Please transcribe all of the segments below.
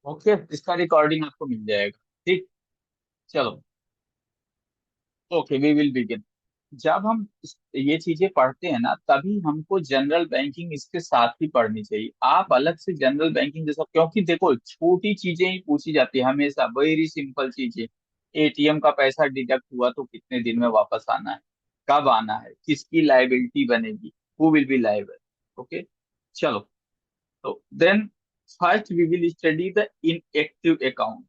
Okay, इसका recording आपको मिल जाएगा। ठीक, चलो। Okay, we will begin. जब हम ये चीजें पढ़ते हैं ना, तभी हमको जनरल बैंकिंग इसके साथ ही पढ़नी चाहिए। आप अलग से जनरल बैंकिंग जैसा, क्योंकि देखो छोटी चीजें ही पूछी जाती है हमेशा, वेरी सिंपल चीजें। एटीएम का पैसा डिडक्ट हुआ तो कितने दिन में वापस आना है, कब आना है, किसकी लाइबिलिटी बनेगी, who will be liable. Okay, चलो। तो then first we will study the inactive account.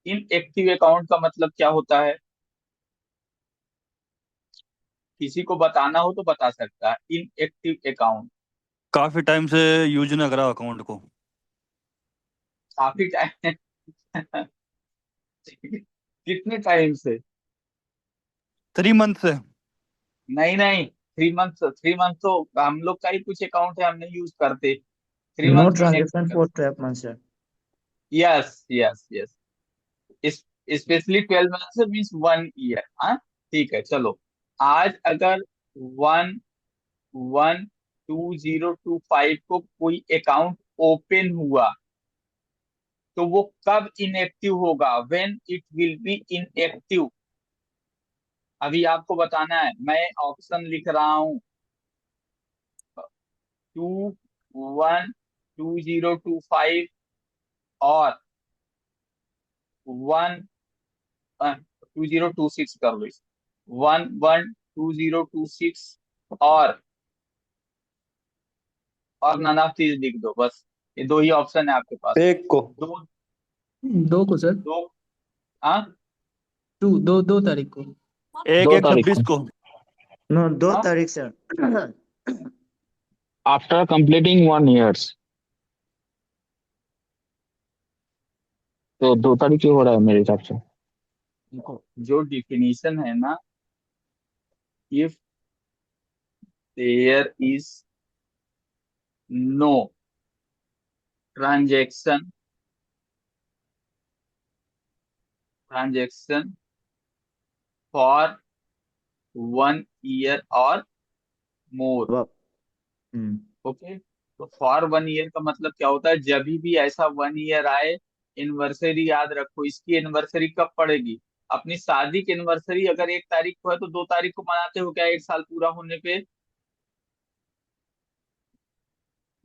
Inactive account का मतलब क्या होता है? किसी को बताना हो तो बता सकता है इनएक्टिव अकाउंट। काफी टाइम से यूज नहीं करा अकाउंट को। काफी टाइम। कितने टाइम से? 3 मंथ से। नहीं नहीं, 3 मंथ, 3 मंथ तो हम लोग का ही कुछ अकाउंट है, हम नहीं यूज करते। Three No month transaction inactive. for 12 months, sir. Yes yes yes. Specially 12 month means 1 year. हाँ, ठीक है, चलो। आज अगर 1/1/2025 को कोई अकाउंट ओपन हुआ, तो वो कब इनएक्टिव होगा? When it will be inactive. अभी आपको बताना है, मैं ऑप्शन लिख रहा हूँ। 2/1/2025 और 1/2026 कर लो। 1/1/2026 और नन ऑफ दीज लिख दो बस। ये दो ही ऑप्शन है आपके पास। एक को। दो। दो को सर। दो। हाँ। 2 तारीख को। एक दो एक तारीख छब्बीस को। को। नो, दो हाँ, तारीख सर। After completing 1 years। तो 2 तारीख क्यों हो रहा है मेरे हिसाब से। देखो जो डिफिनीशन है ना, if there is no transaction transaction for 1 year और मोर। वाह। हम्म। ओके, तो फॉर 1 ईयर का मतलब क्या होता है? जब भी ऐसा 1 ईयर आए, एनिवर्सरी याद रखो। इसकी एनिवर्सरी कब पड़ेगी? अपनी शादी की एनिवर्सरी अगर 1 तारीख को है, तो 2 तारीख को मनाते हो क्या, 1 साल पूरा होने पे?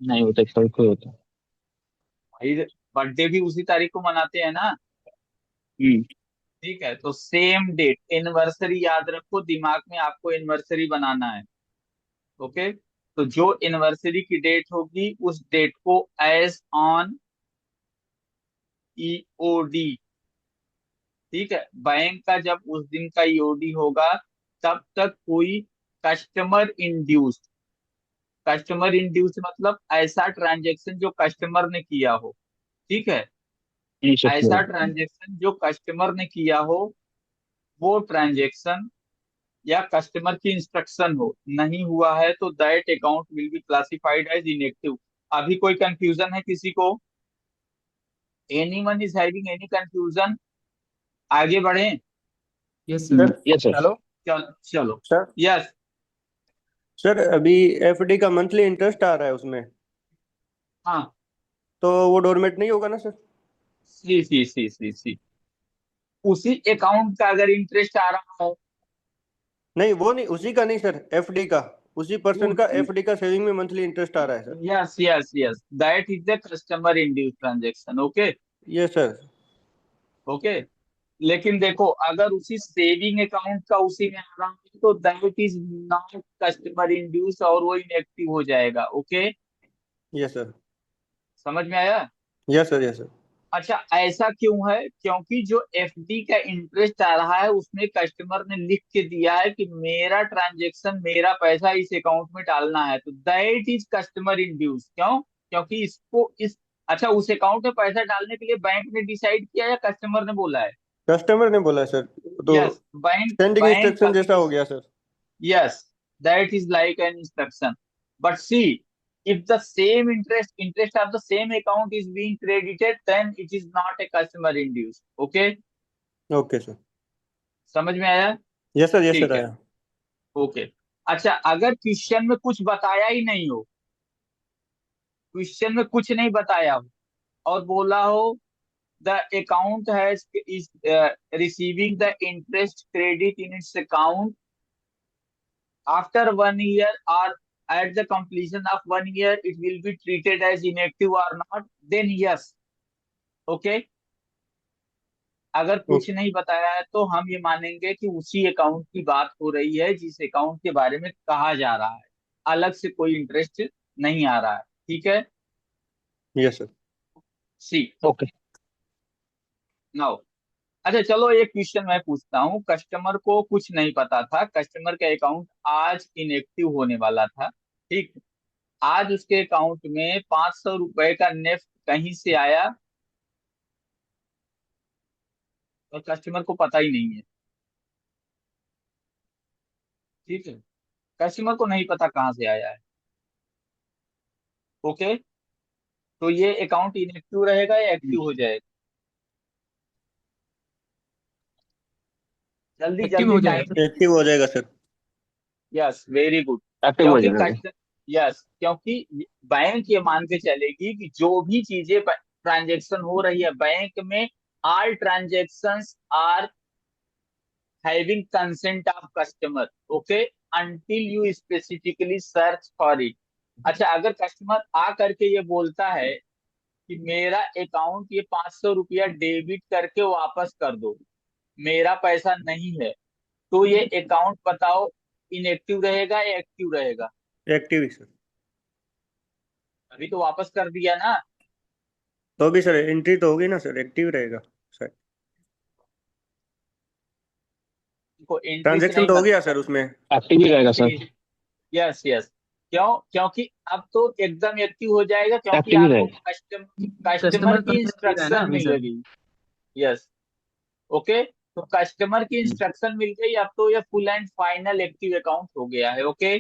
नहीं होता, 1 तारीख को ही होता। भाई, बर्थडे भी उसी तारीख को मनाते हैं ना। हम्म। ठीक है, तो सेम डेट एनिवर्सरी याद रखो, दिमाग में आपको एनिवर्सरी बनाना है। ओके, तो जो एनिवर्सरी की डेट होगी, उस डेट को एज ऑन ईओडी। ठीक है, बैंक का जब उस दिन का ईओडी होगा, तब तक कोई कस्टमर इंड्यूस्ड कस्टमर इंड्यूस्ड मतलब ऐसा ट्रांजैक्शन जो कस्टमर ने किया हो। ठीक है, ऐसा इनिशिएटिव। ट्रांजैक्शन जो कस्टमर ने किया हो, वो ट्रांजैक्शन या कस्टमर की इंस्ट्रक्शन हो, नहीं हुआ है तो that account will be classified as inactive. अभी कोई कंफ्यूजन है किसी को? Anyone is having any confusion? आगे बढ़े? Yes sir. Sir yes sir. Hello. चलो चलो। सर। यस। सर अभी एफडी का मंथली इंटरेस्ट आ रहा है उसमें। हाँ, तो वो डोरमेट नहीं होगा ना सर। सी सी सी सी सी। उसी अकाउंट का अगर इंटरेस्ट आ रहा है, नहीं वो नहीं, उसी का नहीं सर, एफडी का। उसी पर्सन का एफडी का सेविंग में मंथली इंटरेस्ट आ रहा है sir. Yes yes yes, that is the customer induce transaction. Okay. Yes sir. Okay, लेकिन देखो अगर उसी सेविंग अकाउंट का उसी में आ रहा है, तो that is not customer induce और वो इनएक्टिव हो जाएगा। Okay, yes sir. समझ में आया? Yes sir. Yes sir. अच्छा, ऐसा क्यों है? क्योंकि जो एफडी का इंटरेस्ट आ रहा है, उसमें कस्टमर ने लिख के दिया है कि मेरा ट्रांजेक्शन, मेरा पैसा इस अकाउंट में डालना है, तो दैट इज कस्टमर इंड्यूस। क्यों? क्योंकि इसको इस अच्छा, उस अकाउंट में पैसा डालने के लिए बैंक ने डिसाइड किया या कस्टमर ने बोला है? कस्टमर ने बोला सर। तो yes, bank sending bank instruction कभी जैसा भी। हो गया sir. Yes, that is like an instruction. But see, if the same interest of the same account is being credited, then it is not a customer induced. Okay, okay sir. समझ में आया? Yes sir. Yes sir ठीक है। आया। Okay, अच्छा, अगर question में कुछ बताया ही नहीं हो, क्वेश्चन में कुछ नहीं बताया हो और बोला हो the account has is receiving the interest credit in its account after 1 year, or at the completion of 1 year it will be treated as inactive or not, then yes. Okay, अगर कुछ नहीं बताया है तो हम ये मानेंगे कि उसी अकाउंट की बात हो रही है जिस अकाउंट के बारे में कहा जा रहा है, अलग से कोई इंटरेस्ट नहीं आ रहा है। ठीक है, यस सर। सी। ओके। नाउ, अच्छा चलो एक क्वेश्चन मैं पूछता हूँ। कस्टमर को कुछ नहीं पता था, कस्टमर का अकाउंट आज इनएक्टिव होने वाला था। ठीक, आज उसके अकाउंट में 500 रुपए का नेफ्ट कहीं से आया और कस्टमर को पता ही नहीं है। ठीक है, कस्टमर को नहीं पता कहाँ से आया है। ओके, तो ये अकाउंट इनएक्टिव रहेगा या एक्टिव हो जाएगा? जल्दी एक्टिव जल्दी हो टाइम। जाएगा। एक्टिव हो जाएगा sir. Yes, very good. Active हो क्योंकि जाएगा। यस, क्योंकि बैंक ये मान के चलेगी कि जो भी चीजें ट्रांजेक्शन हो रही है बैंक में, all transactions are having consent of customer, okay, until you specifically search for it। अच्छा, अगर कस्टमर आ करके ये बोलता है कि मेरा अकाउंट ये 500 रुपया डेबिट करके वापस कर दो, मेरा पैसा नहीं है, तो ये अकाउंट बताओ इनएक्टिव रहेगा या एक्टिव रहेगा? एक्टिव ही सर। अभी तो वापस कर दिया ना। तो भी सर एंट्री तो होगी ना सर, एक्टिव रहेगा सर। को एंट्री से ट्रांजेक्शन नहीं तो हो गया सर मतलब। उसमें। एक्टिव ही रहेगा सर। यस यस, क्यों? क्योंकि अब तो एकदम एक्टिव हो जाएगा, क्योंकि एक्टिव ही आपको रहेगा। कस्टमर कस्टमर की कंसेंट दे रहा है ना इंस्ट्रक्शन अभी मिल सर। गई। यस, ओके, तो कस्टमर की इंस्ट्रक्शन मिल गई, अब तो ये full and final active account हो गया है। ओके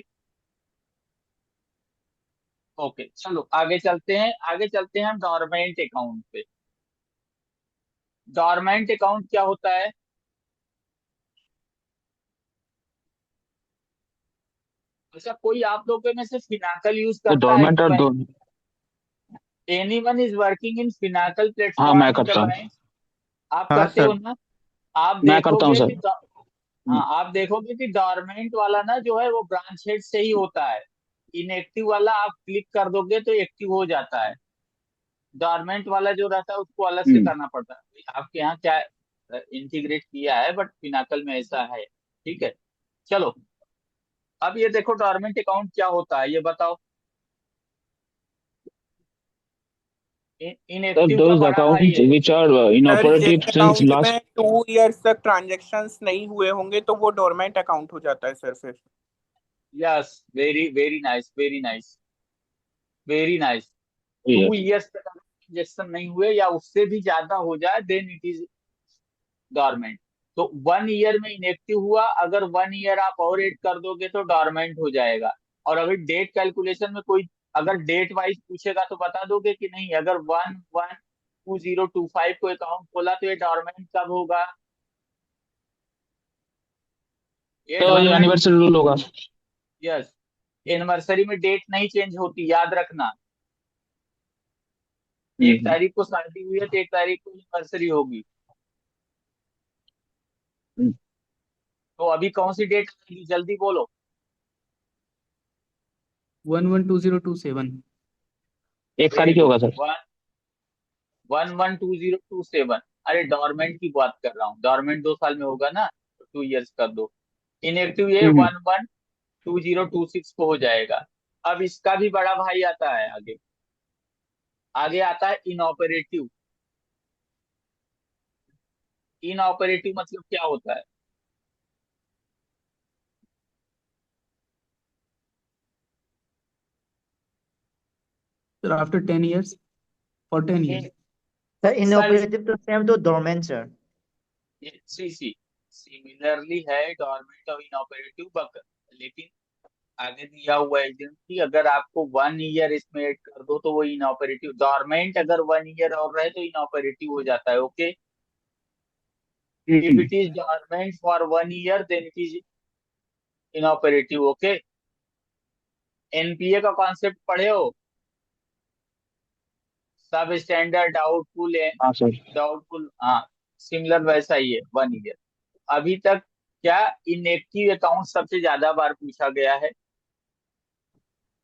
ओके, चलो आगे चलते हैं, आगे चलते हैं हम डोरमेंट अकाउंट पे। डोरमेंट अकाउंट क्या होता है? अच्छा, कोई आप लोगों में से फिनाकल यूज तो करता है डोरमेंट कि और दो। Bank? Anyone is working in Finacle हाँ, प्लेटफॉर्म मैं इन द करता हूँ। बैंक? आप हाँ करते हो सर। ना? आप मैं करता हूँ देखोगे सर। कि हाँ, आप देखोगे कि डोरमेंट वाला ना जो है वो ब्रांच हेड से ही होता है। इनएक्टिव वाला आप क्लिक कर दोगे तो एक्टिव हो जाता है। डोरमेंट वाला जो रहता है उसको अलग से हम्म। करना पड़ता है। आपके यहाँ क्या इंटीग्रेट किया है, बट पिनाकल में ऐसा है। ठीक है, चलो अब ये देखो डोरमेंट अकाउंट क्या होता है ये बताओ। सर, इनएक्टिव का those बड़ा भाई accounts है। which are सर inoperative जिस since अकाउंट last। में 2 इयर्स तक ट्रांजैक्शंस नहीं हुए होंगे तो वो डोरमेंट अकाउंट हो जाता है सर फिर। Yes, very very nice, very nice, very nice. Yes। 2 years तक ट्रांजेक्शन नहीं हुए या उससे भी ज्यादा हो जाए देन इट इज डॉर्मेंट। तो 1 ईयर में इनएक्टिव हुआ, अगर 1 ईयर आप और ऐड कर दोगे तो डॉर्मेंट हो जाएगा। और अगर डेट कैलकुलेशन में कोई अगर डेट वाइज पूछेगा तो बता दोगे कि नहीं, अगर 1/1/2025 को अकाउंट खोला तो ये डॉर्मेंट कब होगा? ये तो ये डॉर्मेंट। एनिवर्सरी रूल होगा। यस, एनिवर्सरी में डेट नहीं चेंज होती, याद रखना। 1 तारीख को शादी हुई है तो 1 तारीख को एनिवर्सरी होगी। हम्म। तो अभी कौन सी डेट आएगी जल्दी बोलो। 112027। 1 तारीख वेरी ही गुड। होगा सर। 1/1/2027। अरे डॉर्मेंट की बात कर रहा हूँ, डॉर्मेंट 2 साल में होगा ना, तो 2 इयर्स कर दो। इनएक्टिव ये हम्म। 1/1/2026 को हो जाएगा। अब इसका भी बड़ा भाई आता है आगे, आगे आता है इनऑपरेटिव। इनऑपरेटिव मतलब क्या होता है? Sir after 10 years, for 10 years। Sir sir inoperative तो सेम तो डोरमेंट सर। सी सी सिमिलरली है डॉर्मेंट और इनऑपरेटिव बक, लेकिन आगे दिया हुआ है कि अगर आपको 1 ईयर इसमें ऐड कर दो तो वो इनऑपरेटिव। डॉर्मेंट अगर 1 ईयर और रहे तो इनऑपरेटिव हो जाता है। Okay, if hmm. It is dormant for 1 year then it is inoperative. Okay, NPA का कॉन्सेप्ट पढ़े हो? सब स्टैंडर्ड, डाउटफुल, हाँ सर। डाउटफुल, हाँ, सिमिलर वैसा ही है 1 ईयर। अभी तक क्या इनएक्टिव अकाउंट सबसे ज्यादा बार पूछा गया है,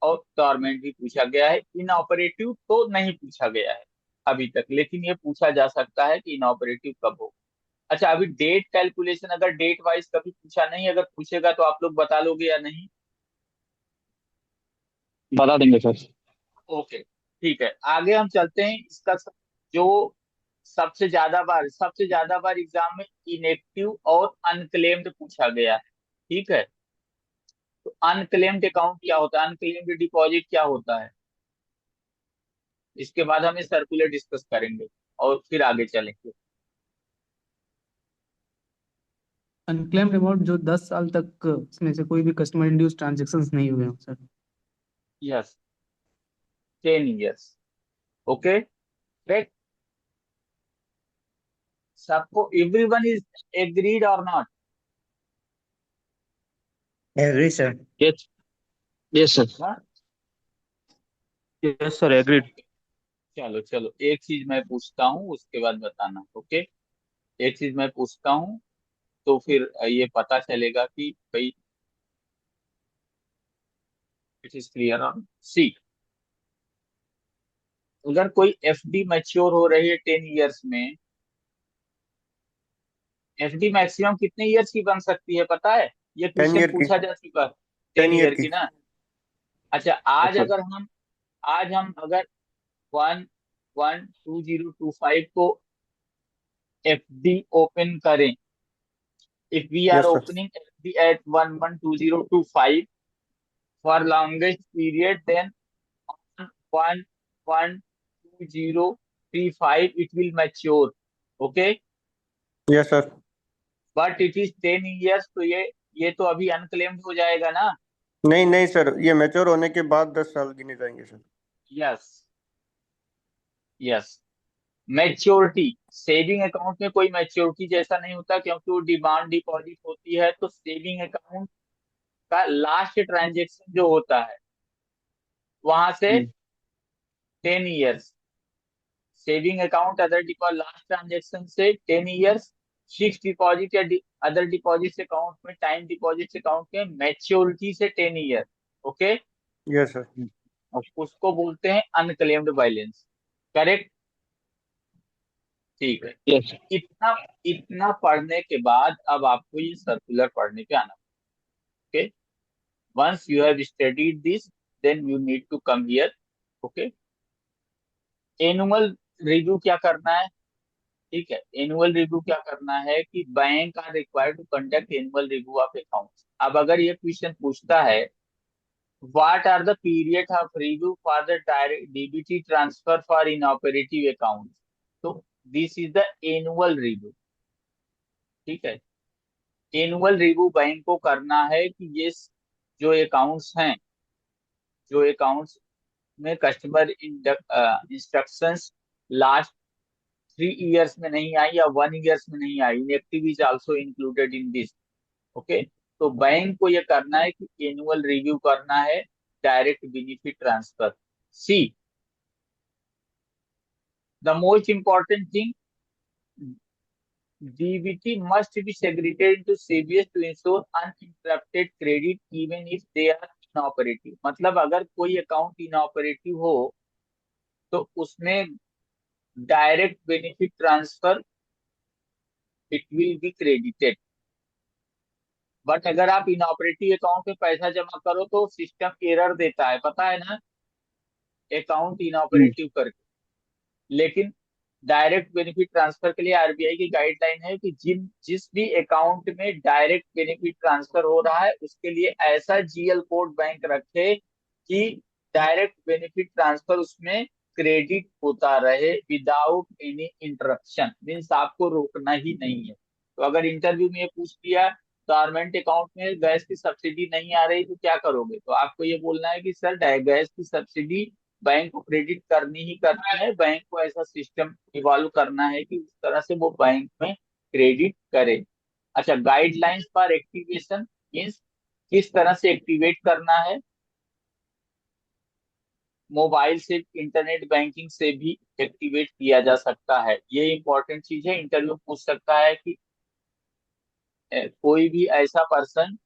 और डॉर्मेंट भी पूछा गया है। इनऑपरेटिव तो नहीं पूछा गया है अभी तक, लेकिन ये पूछा जा सकता है कि इनऑपरेटिव कब हो। अच्छा, अभी डेट कैलकुलेशन अगर डेट वाइज कभी पूछा नहीं, अगर पूछेगा तो आप लोग बता लोगे या नहीं? बता देंगे सर। ओके, ठीक है, आगे हम चलते हैं। इसका जो सबसे ज्यादा बार एग्जाम में इनएक्टिव और अनक्लेम्ड पूछा गया है, ठीक है। तो अनक्लेम्ड अकाउंट क्या होता है, अनक्लेम्ड डिपॉजिट क्या होता है, इसके बाद हम इस सर्कुलर डिस्कस करेंगे और फिर आगे चलेंगे। अनक्लेम्ड अमाउंट जो 10 साल तक इसमें से कोई भी कस्टमर इंड्यूस ट्रांजेक्शन्स नहीं हुए हो sir. Yes, 10 years. Okay, right. सबको, एवरीवन इज एग्रीड और not? Agree, sir. Yes, yes sir. Yes sir, agreed. चलो चलो, एक चीज मैं पूछता हूँ उसके बाद बताना। ओके, एक चीज मैं पूछता हूँ तो फिर ये पता चलेगा कि भाई इट इज क्लियर। और सी, अगर कोई एफडी मैच्योर हो रही है 10 ईयर्स में, एफडी मैक्सिमम कितने ईयर्स की बन सकती है पता है? ये 10 क्वेश्चन ईयर की। पूछा जा चुका है। 10 10 ईयर ईयर की की। ना। अच्छा, अच्छा। आज हम अगर 1/1/2025 को एफडी ओपन करें, if we are yes sir. Opening FD at 1/1/2025 for longest period, then 1/1/2035 it will mature. Okay, yes sir. but it is 10 years, तो ये तो अभी अनक्लेम्ड हो जाएगा ना। नहीं नहीं सर, ये मैच्योर होने के बाद 10 साल गिने जाएंगे sir. Yes, yes. Maturity, saving account में कोई मैच्योरिटी जैसा नहीं होता, क्योंकि वो डिमांड डिपॉजिट होती है। तो सेविंग अकाउंट का लास्ट ट्रांजेक्शन जो होता है वहां से हम्म। 10 years, saving account other deposit last transaction से 10 ईयर्स, फिक्स डिपॉजिट या अदर डिपॉजिट अकाउंट में, टाइम डिपॉजिट अकाउंट में मैच्योरिटी से 10 ईयर। Okay, yes sir. और उसको बोलते हैं अनक्लेम्ड बैलेंस। करेक्ट, ठीक है। यस। इतना इतना पढ़ने के बाद अब आपको ये सर्कुलर पढ़ने पे आना। Okay, once you have studied this, then you need to come here. Okay, annual review क्या करना है? ठीक है, एनुअल रिव्यू क्या करना है कि bank are required to conduct annual review of accounts. अब अगर ये क्वेश्चन पूछता है what are the period of review for the direct DBT transfer for inoperative account, तो this is the annual review. ठीक है, एनुअल रिव्यू बैंक को करना है कि ये जो अकाउंट्स हैं, जो अकाउंट्स में कस्टमर इंस्ट्रक्शंस लास्ट 3 ईयर्स में नहीं आई या 1 ईयर्स में नहीं आई, inactive is also included in this. Okay, तो बैंक को ये करना है कि एनुअल रिव्यू करना है direct benefit transfer. See, the most important thing, DBT must be segregated into CBS to ensure uninterrupted credit even if they are inoperative। मतलब अगर कोई अकाउंट इनऑपरेटिव हो तो उसमें direct benefit transfer it will be credited. But अगर आप inoperative account में पैसा जमा करो तो सिस्टम एरर देता है, पता है ना, अकाउंट हम्म। इनऑपरेटिव करके। लेकिन डायरेक्ट बेनिफिट ट्रांसफर के लिए आरबीआई की गाइडलाइन है कि जिस भी अकाउंट में डायरेक्ट बेनिफिट ट्रांसफर हो रहा है उसके लिए ऐसा जीएल कोड बैंक रखे कि डायरेक्ट बेनिफिट ट्रांसफर उसमें क्रेडिट होता रहे विदाउट एनी इंटरप्शन, मीन्स आपको रोकना ही नहीं है। तो अगर इंटरव्यू में ये पूछ लिया गवर्नमेंट अकाउंट में गैस की सब्सिडी नहीं आ रही तो क्या करोगे, तो आपको ये बोलना है कि सर गैस की सब्सिडी बैंक को क्रेडिट करनी ही करनी है, बैंक को ऐसा सिस्टम इवॉल्व करना है कि उस तरह से वो बैंक में क्रेडिट करे। अच्छा, गाइडलाइंस फॉर एक्टिवेशन मीन्स किस तरह से एक्टिवेट करना है। मोबाइल से इंटरनेट बैंकिंग से भी एक्टिवेट किया जा सकता है। ये इंपॉर्टेंट चीज है, इंटरव्यू पूछ सकता है कि कोई भी ऐसा पर्सन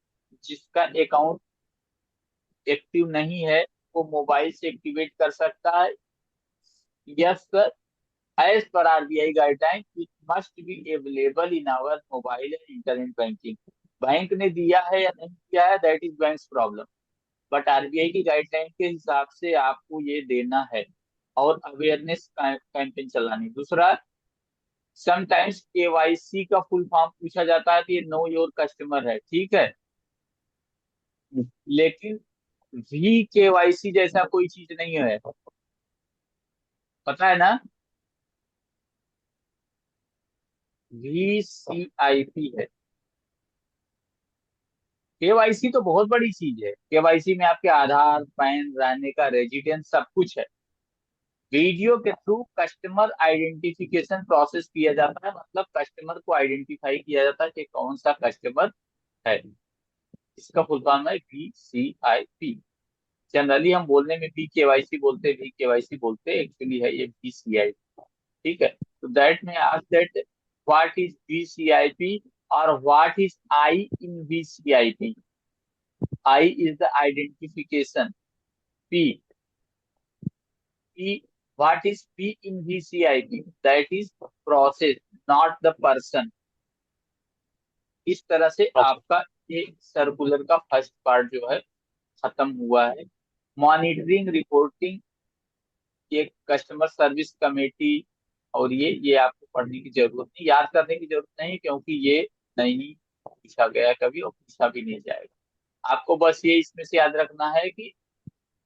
जिसका अकाउंट एक्टिव नहीं है वो मोबाइल से एक्टिवेट कर सकता है। Yes sir, as per RBI guideline it must be available in our mobile and internet banking. Bank ने दिया है या नहीं दिया है that is bank's problem, but RBI की गाइडलाइन के हिसाब से आपको ये देना है और अवेयरनेस कैंपेन चलानी। दूसरा, समटाइम्स केवाईसी का फुल फॉर्म पूछा जाता है, तो ये नो योर कस्टमर है, ठीक है, लेकिन वी केवाईसी जैसा कोई चीज नहीं है, पता है ना। VCIP है। केवाईसी तो बहुत बड़ी चीज है, केवाईसी में आपके आधार, पैन, रहने का रेजिडेंस सब कुछ है। वीडियो के थ्रू कस्टमर आइडेंटिफिकेशन प्रोसेस किया जाता है, मतलब कस्टमर को आइडेंटिफाई किया जाता है कि कौन सा कस्टमर है। इसका फुल फॉर्म है VCIP। जनरली हम बोलने में वी केवाईसी बोलते, एक्चुअली है ये VCIP, ठीक है। तो दैट में ask that what is VCIP और what is I in VCIP। I is the identification, P P what is P in VCIP? That is process, not the person। इस तरह से Okay. आपका ये सर्कुलर का फर्स्ट पार्ट जो है खत्म हुआ है। मॉनिटरिंग रिपोर्टिंग, ये कस्टमर सर्विस कमेटी, और ये आपको पढ़ने की जरूरत नहीं, याद करने की जरूरत नहीं, क्योंकि ये नहीं पूछा गया कभी और पूछा भी नहीं जाएगा। आपको बस ये इसमें से याद रखना है कि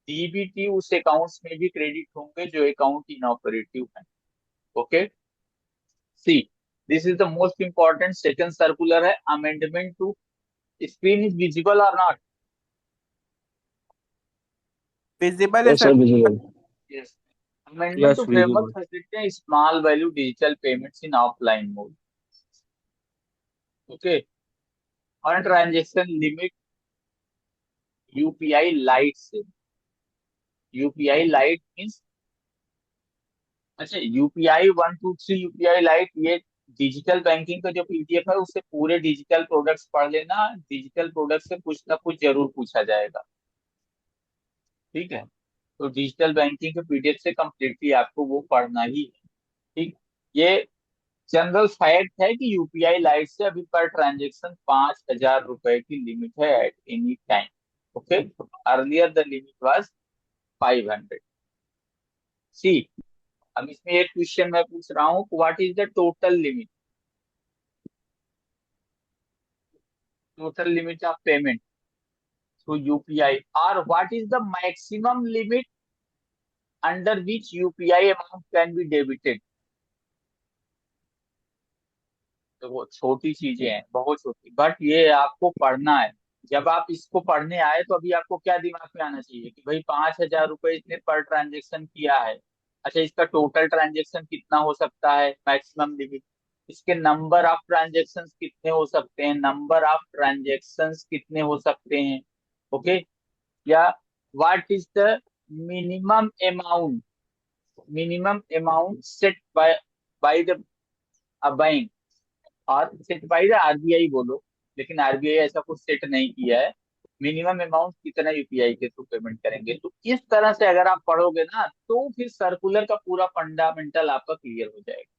डीबीटी उस अकाउंट्स में भी क्रेडिट होंगे जो अकाउंट इनऑपरेटिव है। Okay, see this is the most important second circular है, amendment two. Screen is visible और नॉट? विजिबल है Yes, sir, sir. visible. Yes. Amendment Yes, two framework visible. Facility small value digital payments in offline mode. Okay, और transaction limit UPI lite से। UPI lite means, अच्छा UPI 1 2 3 UPI lite, ये digital banking का जो PDF है उससे पूरे digital products पढ़ लेना। डिजिटल प्रोडक्ट से कुछ ना कुछ जरूर पूछा जाएगा, ठीक है। तो डिजिटल बैंकिंग के पीडीएफ से कम्प्लीटली आपको वो पढ़ना ही है, ठीक। ये जनरल फैक्ट है कि यूपीआई लाइट से अभी पर ट्रांजेक्शन 5,000 रुपए की लिमिट है at any time. Okay, earlier the limit was 500। See, अब इसमें एक क्वेश्चन मैं पूछ रहा हूँ, what is the total limit of payment through UPI, और what is the maximum limit under which UPI amount can be debited. तो वो छोटी चीजें हैं, बहुत छोटी, बट ये आपको पढ़ना है। जब आप इसको पढ़ने आए तो अभी आपको क्या दिमाग में आना चाहिए कि भाई 5,000 रुपए इसने पर ट्रांजेक्शन किया है। अच्छा, इसका टोटल ट्रांजेक्शन कितना हो सकता है, मैक्सिमम लिमिट, इसके नंबर ऑफ ट्रांजेक्शन कितने हो सकते हैं, नंबर ऑफ ट्रांजेक्शन कितने हो सकते हैं। ओके, या what is the minimum amount, set by the bank, और सेट बाय द आरबीआई बोलो, लेकिन आरबीआई ऐसा कुछ सेट नहीं किया है। मिनिमम अमाउंट कितना यूपीआई के थ्रू पेमेंट करेंगे, तो इस तरह से अगर आप पढ़ोगे ना तो फिर सर्कुलर का पूरा फंडामेंटल आपका क्लियर हो जाएगा।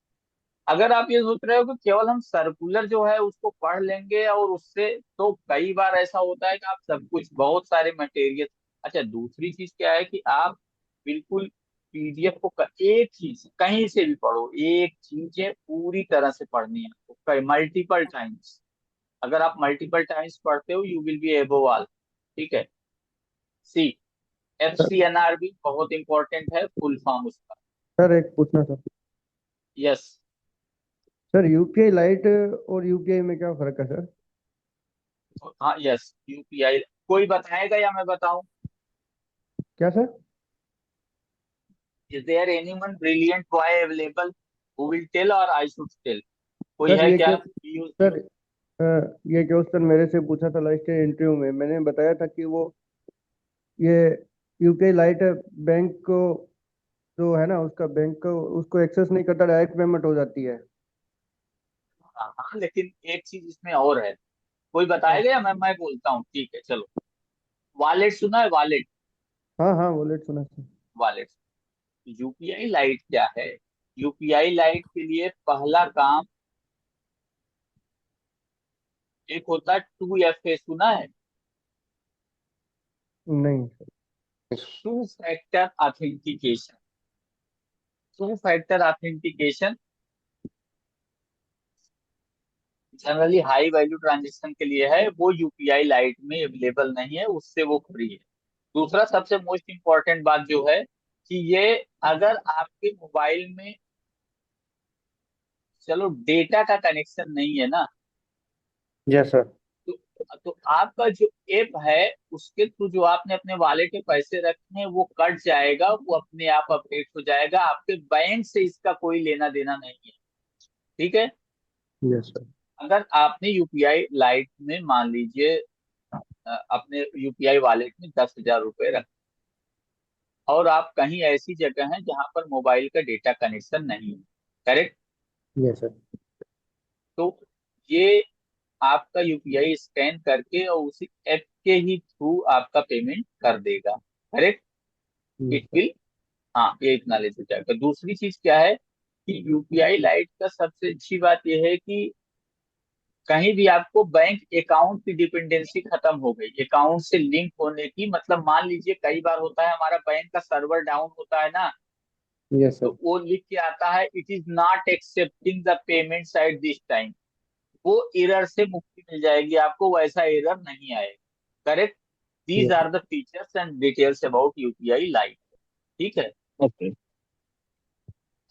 अगर आप ये सोच रहे हो कि केवल हम सर्कुलर जो है उसको पढ़ लेंगे और उससे, तो कई बार ऐसा होता है कि आप सब कुछ, बहुत सारे मटेरियल। अच्छा, दूसरी चीज क्या है कि आप बिल्कुल पीडीएफ को एक चीज कहीं से भी पढ़ो, एक चीज है पूरी तरह से पढ़नी है आपको मल्टीपल टाइम्स। अगर आप मल्टीपल टाइम्स पढ़ते हो you will be above all, ठीक है। सी, FCNRB बहुत इंपॉर्टेंट है, फुल फॉर्म उसका। सर एक पूछना था यस, सर, यूपीआई लाइट और यूपीआई में क्या फर्क है सर? हाँ यस, यूपीआई कोई बताएगा या मैं बताऊं? क्या sir? Is there anyone brilliant boy available who will tell or I should tell? कोई सर है ये क्या? क्या सर, ये क्वेश्चन मेरे से पूछा था लास्ट इंटरव्यू में, मैंने बताया था कि वो ये यूपीआई लाइट है, बैंक को जो है ना उसका बैंक को उसको एक्सेस नहीं करता, डायरेक्ट पेमेंट हो जाती है। हाँ हाँ, लेकिन एक चीज इसमें और है, कोई बताएगा या मैं बोलता हूँ? ठीक है चलो। वॉलेट सुना है? वॉलेट, हाँ हाँ, वॉलेट सुना सर। वॉलेट। यूपीआई लाइट क्या है? यूपीआई लाइट के लिए पहला काम एक होता है 2FA, सुना है? नहीं। Two factor authentication. Two factor authentication generally high value transaction के लिए है, वो यूपीआई लाइट में अवेलेबल नहीं है, उससे वो फ्री है। दूसरा सबसे मोस्ट इम्पोर्टेंट बात जो है कि ये अगर आपके मोबाइल में, चलो डेटा का कनेक्शन नहीं है ना, यस सर। तो आपका जो ऐप है उसके थ्रू जो आपने अपने वॉलेट में पैसे रखे हैं वो कट जाएगा, वो अपने आप अपडेट हो जाएगा, आपके बैंक से इसका कोई लेना देना नहीं है। ठीक है? Yes sir. अगर आपने यूपीआई लाइट में मान लीजिए अपने यूपीआई वॉलेट में 10,000 रुपए रखे, और आप कहीं ऐसी जगह हैं जहां पर मोबाइल का डेटा कनेक्शन नहीं है, करेक्ट? Yes sir. तो ये आपका यूपीआई स्कैन करके और उसी ऐप के ही थ्रू आपका पेमेंट कर देगा, correct? Yes it sir. Will, हाँ, ये एक्नॉलेज हो जाएगा। दूसरी चीज क्या है कि यूपीआई लाइट का सबसे अच्छी बात यह है कि कहीं भी आपको बैंक अकाउंट की डिपेंडेंसी खत्म हो गई, अकाउंट से लिंक होने की, मतलब मान लीजिए कई बार होता है हमारा बैंक का सर्वर डाउन होता है ना, यस तो सर। वो लिख के आता है it is not accepting the payment at this time, वो एरर से मुक्ति मिल जाएगी आपको, वैसा एरर नहीं आएगा, correct? These yes. Are the features and details about UPI lite. ठीक है? ओके।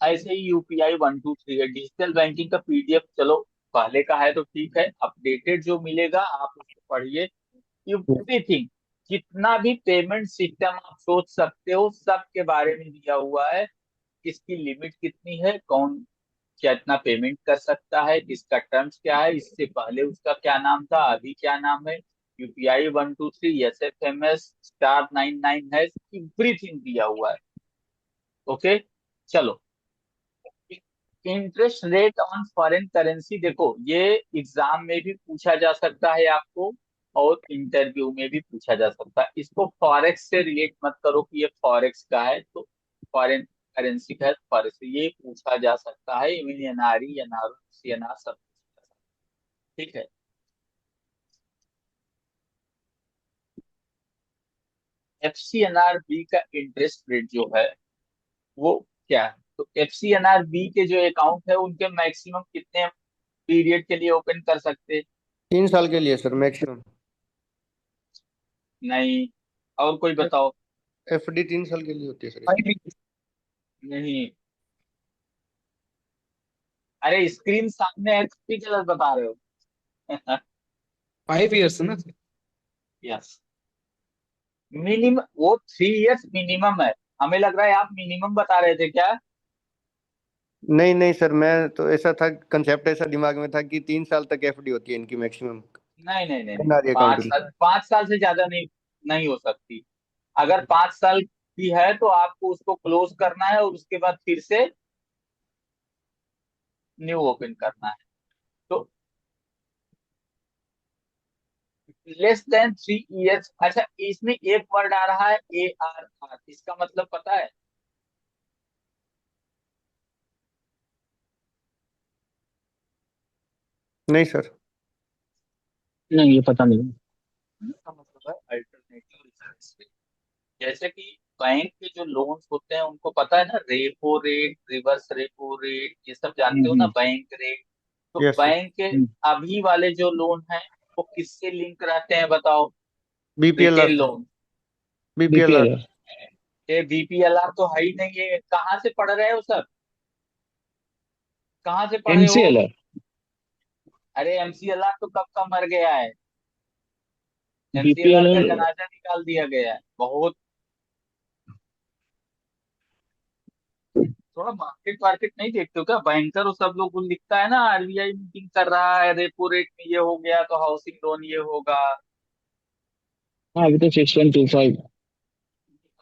ऐसे ही यूपीआई 123 है, डिजिटल बैंकिंग का पीडीएफ, चलो पहले का है तो ठीक है, अपडेटेड जो मिलेगा आप उसको पढ़िए। एवरीथिंग, जितना भी पेमेंट सिस्टम आप सोच सकते हो सब के बारे में दिया हुआ है। इसकी लिमिट कितनी है, कौन कितना पेमेंट कर सकता है, इसका टर्म्स क्या है, इससे पहले उसका क्या नाम था, अभी क्या नाम है, यूपीआई 123 SFMS *99 है, एवरीथिंग दिया हुआ है। ओके, चलो। Interest rate on foreign currency, देखो ये एग्जाम में भी पूछा जा सकता है आपको, और इंटरव्यू में भी पूछा जा सकता है। इसको फॉरेक्स से रिलेट मत करो कि ये फॉरेक्स का है तो फॉरेन करेंसी का है, फॉरेक्स ये पूछा जा सकता है, इवन एनआरई एनआर सीएनआर सब पूछा जा सकता है। ठीक है? FCNR-B का इंटरेस्ट रेट जो है वो क्या है? तो FCNR-B के जो अकाउंट है उनके मैक्सिमम कितने पीरियड के लिए ओपन कर सकते हैं? 3 साल के लिए सर मैक्सिमम। नहीं, और कोई बताओ। एफडी 3 साल के लिए होती है सर। 5 years। नहीं, अरे स्क्रीन सामने है, भी गलत बता रहे हो। 5 years ना। यस, मिनिमम वो 3 इयर्स मिनिमम है। हमें लग रहा है आप मिनिमम बता रहे थे क्या? नहीं नहीं सर, मैं तो ऐसा था, कंसेप्ट ऐसा दिमाग में था कि 3 साल तक एफडी होती है इनकी मैक्सिमम। नहीं नहीं नहीं नहीं, एनआरई अकाउंट की। 5 साल से ज्यादा नहीं, नहीं हो सकती। अगर 5 साल की है तो आपको उसको क्लोज करना है और उसके बाद फिर से न्यू ओपन करना है। तो लेस देन 3 इयर्स, अच्छा इसमें एक वर्ड आ रहा है ARR, इसका मतलब पता है? नहीं सर। नहीं, ये पता नहीं। इसका मतलब है अल्टरनेटिव इंटरेस्ट रेट। जैसे कि बैंक के जो लोन्स होते हैं उनको पता है ना, repo rate, reverse repo rate, ये सब जानते हो ना, हम्म। Bank rate. तो यस सर। बैंक के हम्म। अभी वाले जो लोन हैं वो किससे लिंक रहते हैं बताओ? बीपीएलआर रिटेल सर। लोन। बीपीएलआर। बीपीएल है। ये BPLR तो है ही नहीं है, कहाँ से पढ़ रहे हो सर? कहाँ से पढ़े हो? एमसीएल है। अरे MCLR तो कब का मर गया है, MCLR बीपीएल का है। जनाजा निकाल दिया गया है बहुत। थोड़ा मार्केट वार्केट नहीं देखते हो क्या? बैंकर और सब लोग वो लिखता है ना, RBI मीटिंग कर रहा है, रेपो रेट में ये हो गया तो हाउसिंग लोन ये होगा। हाँ, अभी तो 6.25।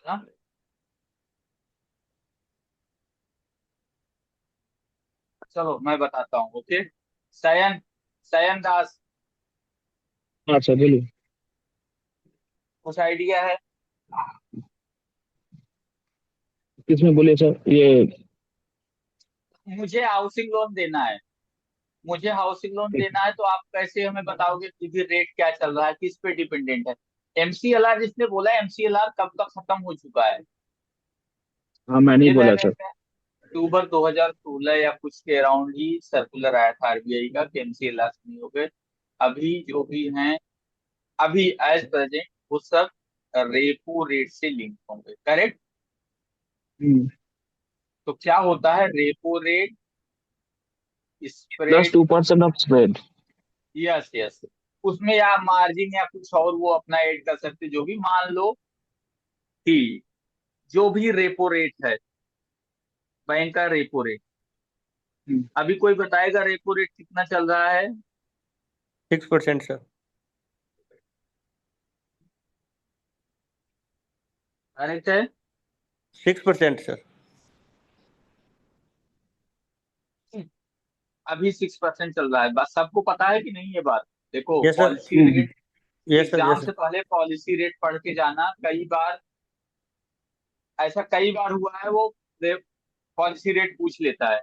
हाँ? चलो मैं बताता हूँ। ओके, सयन, सयन दास, हाँ सर बोलिए। कुछ आइडिया है? किसमें बोलिए सर ये? मुझे हाउसिंग लोन देना है, मुझे हाउसिंग लोन देना है, तो आप कैसे हमें बताओगे कि रेट क्या चल रहा है, किस पे डिपेंडेंट है? एमसीएलआर जिसने बोला, एमसीएलआर कब का खत्म हो चुका है? हाँ मैं नहीं मुझे लग बोला रहा सर। है अक्टूबर 2016 या कुछ के अराउंड ही सर्कुलर आया था आरबीआई का कि एमसीएलआर नहीं हो गए। अभी जो भी हैं, अभी एज प्रेजेंट वो सब रेपो रेट से लिंक होंगे, करेक्ट? हम्म। तो क्या होता है repo rate, plus spread, 2% of spread. Yes yes, उसमें या मार्जिन या कुछ और वो अपना ऐड कर सकते, जो भी मान लो कि जो भी रेपो रेट है, बैंक का रेपो रेट, अभी कोई बताएगा रेपो रेट कितना चल रहा है? 6% सर। करेक्ट है? 6% सर। अभी 6% चल रहा है, बस सबको पता है कि नहीं ये बात? देखो yes sir. Policy rate, yes sir. Exam yes से सर। पहले पॉलिसी रेट पढ़ के जाना। कई बार ऐसा कई बार हुआ है, वो पॉलिसी रेट पूछ लेता है,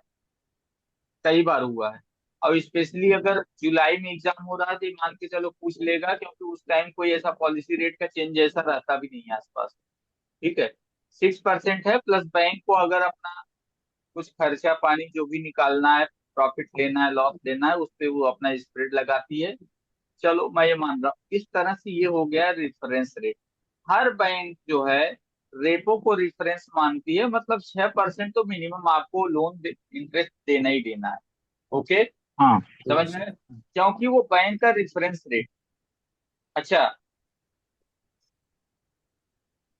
कई बार हुआ है। और स्पेशली अगर जुलाई में एग्जाम हो रहा है तो ये मान के चलो पूछ लेगा, क्योंकि उस टाइम कोई ऐसा पॉलिसी रेट का चेंज ऐसा रहता भी नहीं है आसपास। ठीक है, 6% है, प्लस बैंक को अगर अपना कुछ खर्चा पानी जो भी निकालना है, प्रॉफिट लेना है, लॉस लेना है, उस पे वो अपना स्प्रेड लगाती है। चलो मैं ये मान रहा हूँ, इस तरह से ये हो गया रेफरेंस रेट। हर बैंक जो है रेपो को रेफरेंस मानती है, मतलब 6% तो मिनिमम आपको लोन इंटरेस्ट देना ही देना है। ओके, हाँ समझ में? क्योंकि वो बैंक का रेफरेंस रेट। अच्छा,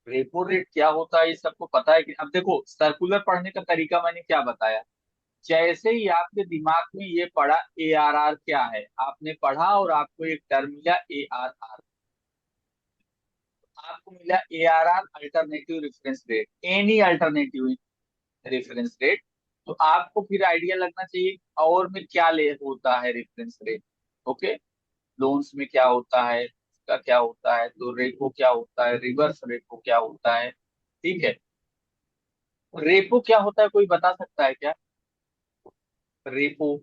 रेपो रेट क्या होता है ये सबको पता है कि? अब देखो सर्कुलर पढ़ने का तरीका मैंने क्या बताया। जैसे ही आपके दिमाग में ये पड़ा एआरआर क्या है, आपने पढ़ा और आपको एक टर्म मिला एआरआर, आपको मिला ARR alternative reference rate, any alternative reference rate. तो आपको फिर आइडिया लगना चाहिए और में क्या ले होता है रेफरेंस रेट। ओके, लोन्स में क्या होता है, उसका क्या होता है, तो रेपो क्या होता है, रिवर्स रेपो क्या होता है। ठीक है, रेपो क्या होता है कोई बता सकता है क्या? रेपो,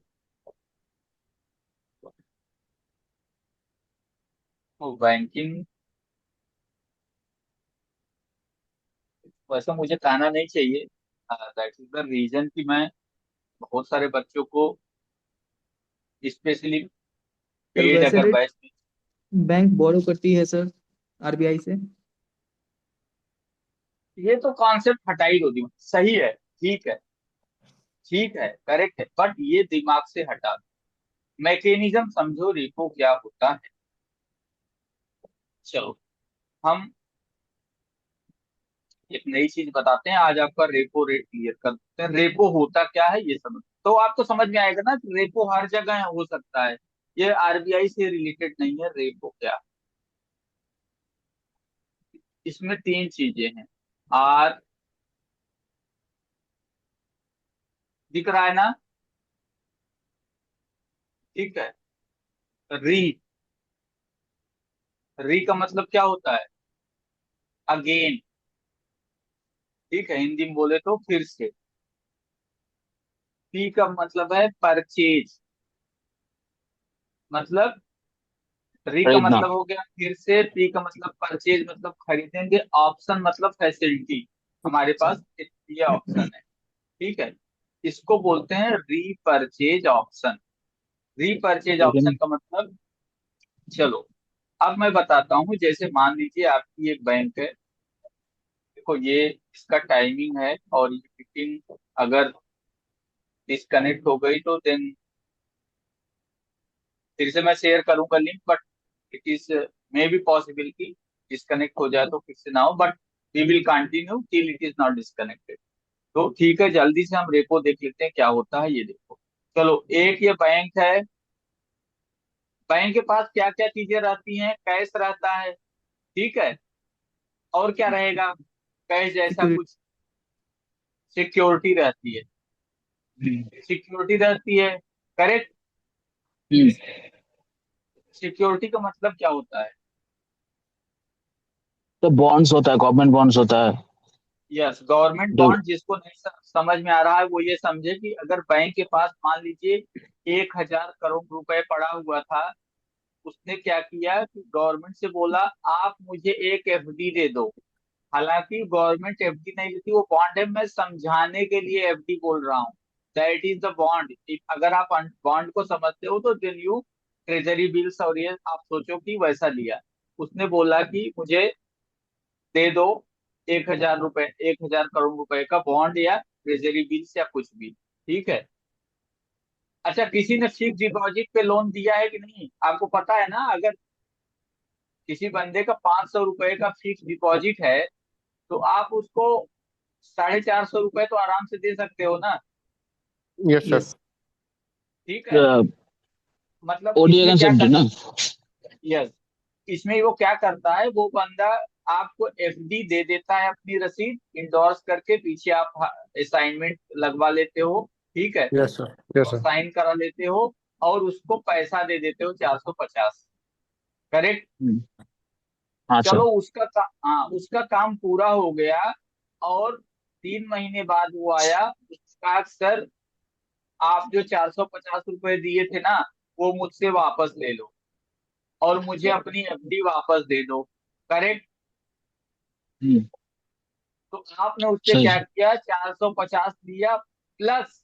बैंकिंग, वैसे मुझे कहना नहीं चाहिए, दैट इज द रीजन कि मैं बहुत सारे बच्चों को स्पेशली सर पेड वैसे अगर भी बैच में, बैंक बोरो करती है सर आरबीआई से। ये तो कॉन्सेप्ट हटा ही दो दिमाग, सही है, ठीक है, ठीक है, करेक्ट है, बट ये दिमाग से हटा दो। मैकेनिज्म समझो, रेपो क्या होता है। चलो हम एक नई चीज बताते हैं, आज आपका रेपो रेट क्लियर कर देते हैं। रेपो होता क्या है ये समझ, तो आपको समझ में आएगा ना कि रेपो हर जगह हो सकता है, ये आरबीआई से रिलेटेड नहीं है। रेपो क्या, इसमें तीन चीजें हैं। आर, दिख रहा है ना? ठीक है, री, री का मतलब क्या होता है? अगेन। ठीक है, हिंदी में बोले तो फिर से। पी का मतलब है परचेज, मतलब री का खरीदना। मतलब हो गया फिर से, पी का मतलब परचेज मतलब खरीदेंगे, ऑप्शन मतलब फैसिलिटी, हमारे पास ये ऑप्शन है। ठीक है, इसको बोलते हैं रीपरचेज ऑप्शन। रीपरचेज ऑप्शन लेकिन का मतलब, चलो अब मैं बताता हूँ। जैसे मान लीजिए आपकी एक बैंक है, देखो ये इसका टाइमिंग है, और ये मीटिंग अगर डिस्कनेक्ट हो गई तो देन फिर से मैं शेयर करूंगा link, but it is may be possible कि डिस्कनेक्ट हो जाए तो फिर से ना हो, but we will continue till it is not disconnected. तो ठीक है, जल्दी से हम रेपो देख लेते हैं क्या होता है, ये देखो। चलो, एक ये बैंक है, बैंक के पास क्या क्या चीजें रहती हैं? कैश रहता है, ठीक है, और क्या रहेगा? कैश जैसा सिक्योरिटी। कुछ सिक्योरिटी रहती है, हम्म, सिक्योरिटी रहती है, करेक्ट। हम्म, सिक्योरिटी का मतलब क्या होता है? तो बॉन्ड्स होता है, गवर्नमेंट बॉन्ड्स होता है। यस, गवर्नमेंट जो बॉन्ड। जिसको नहीं समझ में आ रहा है वो ये समझे कि अगर बैंक के पास मान लीजिए 1,000 करोड़ रुपए पड़ा हुआ था, उसने क्या किया कि गवर्नमेंट से बोला आप मुझे एक एफडी दे दो। हालांकि गवर्नमेंट एफडी नहीं लेती, वो बॉन्ड है, मैं समझाने के लिए एफडी बोल रहा हूँ। That is the bond. अगर आप बॉन्ड को समझते हो तो देन यू ट्रेजरी बिल्स, और ये आप सोचो कि वैसा लिया। उसने बोला कि मुझे दे दो 1,000 रुपए, 1,000 करोड़ रुपए का बॉन्ड या ट्रेजरी बिल्स या कुछ भी, ठीक है। अच्छा, किसी ने फिक्स डिपॉजिट पे लोन दिया है कि नहीं आपको पता है ना? अगर किसी बंदे का 500 रुपए का फिक्स डिपॉजिट है तो आप उसको 450 रुपए तो आराम से दे सकते हो ना? Yes sir. यस। ठीक है। मतलब ओडीए इसमें क्या कंसेप्ट है कर, ना। यस, इसमें वो क्या करता है, वो बंदा आपको एफडी दे देता है, अपनी रसीद इंडोर्स करके, पीछे आप असाइनमेंट लगवा लेते हो, ठीक है, यस सर। यस और सर। साइन करा लेते हो, और उसको पैसा दे देते हो 450, करेक्ट। हम्म, हाँ चलो, सर। हाँ, उसका काम पूरा हो गया, और 3 महीने बाद वो आया, उसका सर आप जो 450 रुपए दिए थे ना, वो मुझसे वापस ले लो, और मुझे अपनी एफडी वापस दे दो, करेक्ट। हम्म, तो आपने उससे सही क्या सर। किया, 450 दिया, प्लस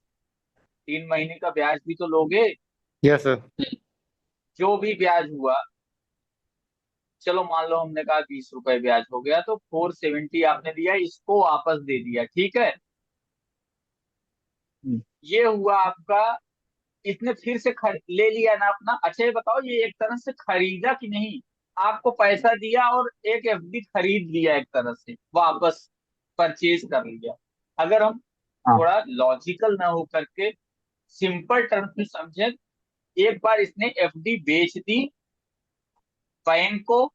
3 महीने का ब्याज भी तो लोगे। Yes sir. जो भी ब्याज हुआ, चलो मान लो हमने कहा 20 रुपए ब्याज हो गया, तो 470 आपने दिया, इसको वापस दे दिया, ठीक है। हम्म, ये हुआ आपका। इसने फिर से ले लिया ना अपना। अच्छा, ये बताओ, ये एक तरह से खरीदा कि नहीं? आपको पैसा दिया और एक एफडी खरीद लिया, एक तरह से वापस परचेज कर लिया। अगर हम हाँ। थोड़ा लॉजिकल ना हो करके सिंपल टर्म्स में समझे, एक बार इसने एफडी बेच दी बैंक को,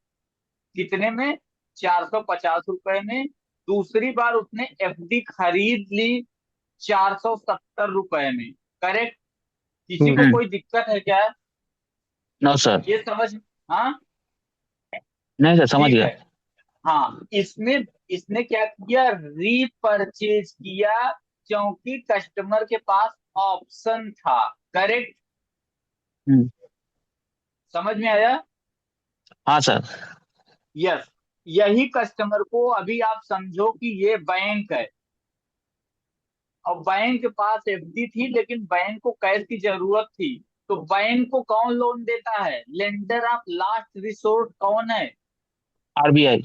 कितने में? 450 रुपए में। दूसरी बार उसने एफडी खरीद ली 470 रुपए में, करेक्ट। किसी को हम्म, कोई दिक्कत है क्या? No sir. ये समझ, हाँ, नहीं सर, समझ ठीक गया। है। हाँ, इसमें इसने क्या किया, रीपरचेज किया, क्योंकि कस्टमर के पास ऑप्शन था, करेक्ट। हम्म, समझ में आया? हाँ सर। यस। यही कस्टमर को अभी आप समझो कि ये बैंक है, और बैंक के पास एफडी थी, लेकिन बैंक को कैश की जरूरत थी। तो बैंक को कौन लोन देता है? लेंडर ऑफ लास्ट रिसोर्ट कौन है? आरबीआई।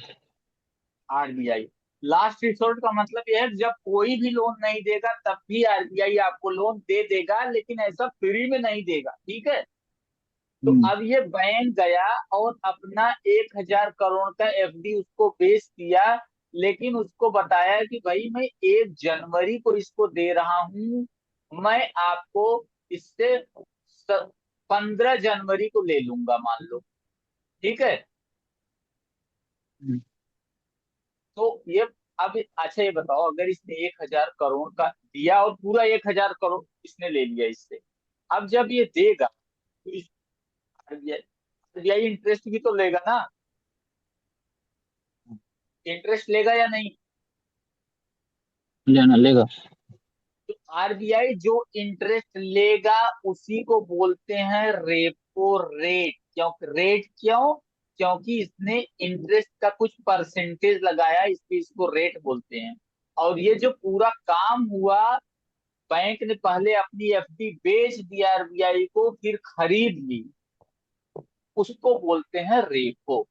आरबीआई। लास्ट रिसोर्ट का मतलब यह है जब कोई भी लोन नहीं देगा तब भी आरबीआई आपको लोन दे देगा, लेकिन ऐसा फ्री में नहीं देगा, ठीक है। तो हम्म, अब ये बैंक गया और अपना 1,000 करोड़ का एफडी उसको बेच दिया, लेकिन उसको बताया कि भाई मैं 1 जनवरी को इसको दे रहा हूं, मैं आपको इससे 15 जनवरी को ले लूंगा, मान लो, ठीक है। हम्म, तो ये, अब अच्छा, ये बताओ, अगर इसने 1,000 करोड़ का दिया और पूरा 1,000 करोड़ इसने ले लिया इससे, अब जब ये देगा तो इस आरबीआई इंटरेस्ट भी तो लेगा ना? इंटरेस्ट लेगा या नहीं? लेना लेगा। तो आरबीआई जो इंटरेस्ट लेगा उसी को बोलते हैं रेपो रेट। क्यों? क्योंकि इसने इंटरेस्ट का कुछ परसेंटेज लगाया, इसलिए इसको रेट बोलते हैं। और ये जो पूरा काम हुआ, बैंक ने पहले अपनी एफडी बेच दी आरबीआई को, फिर खरीद ली, उसको बोलते हैं रेपो।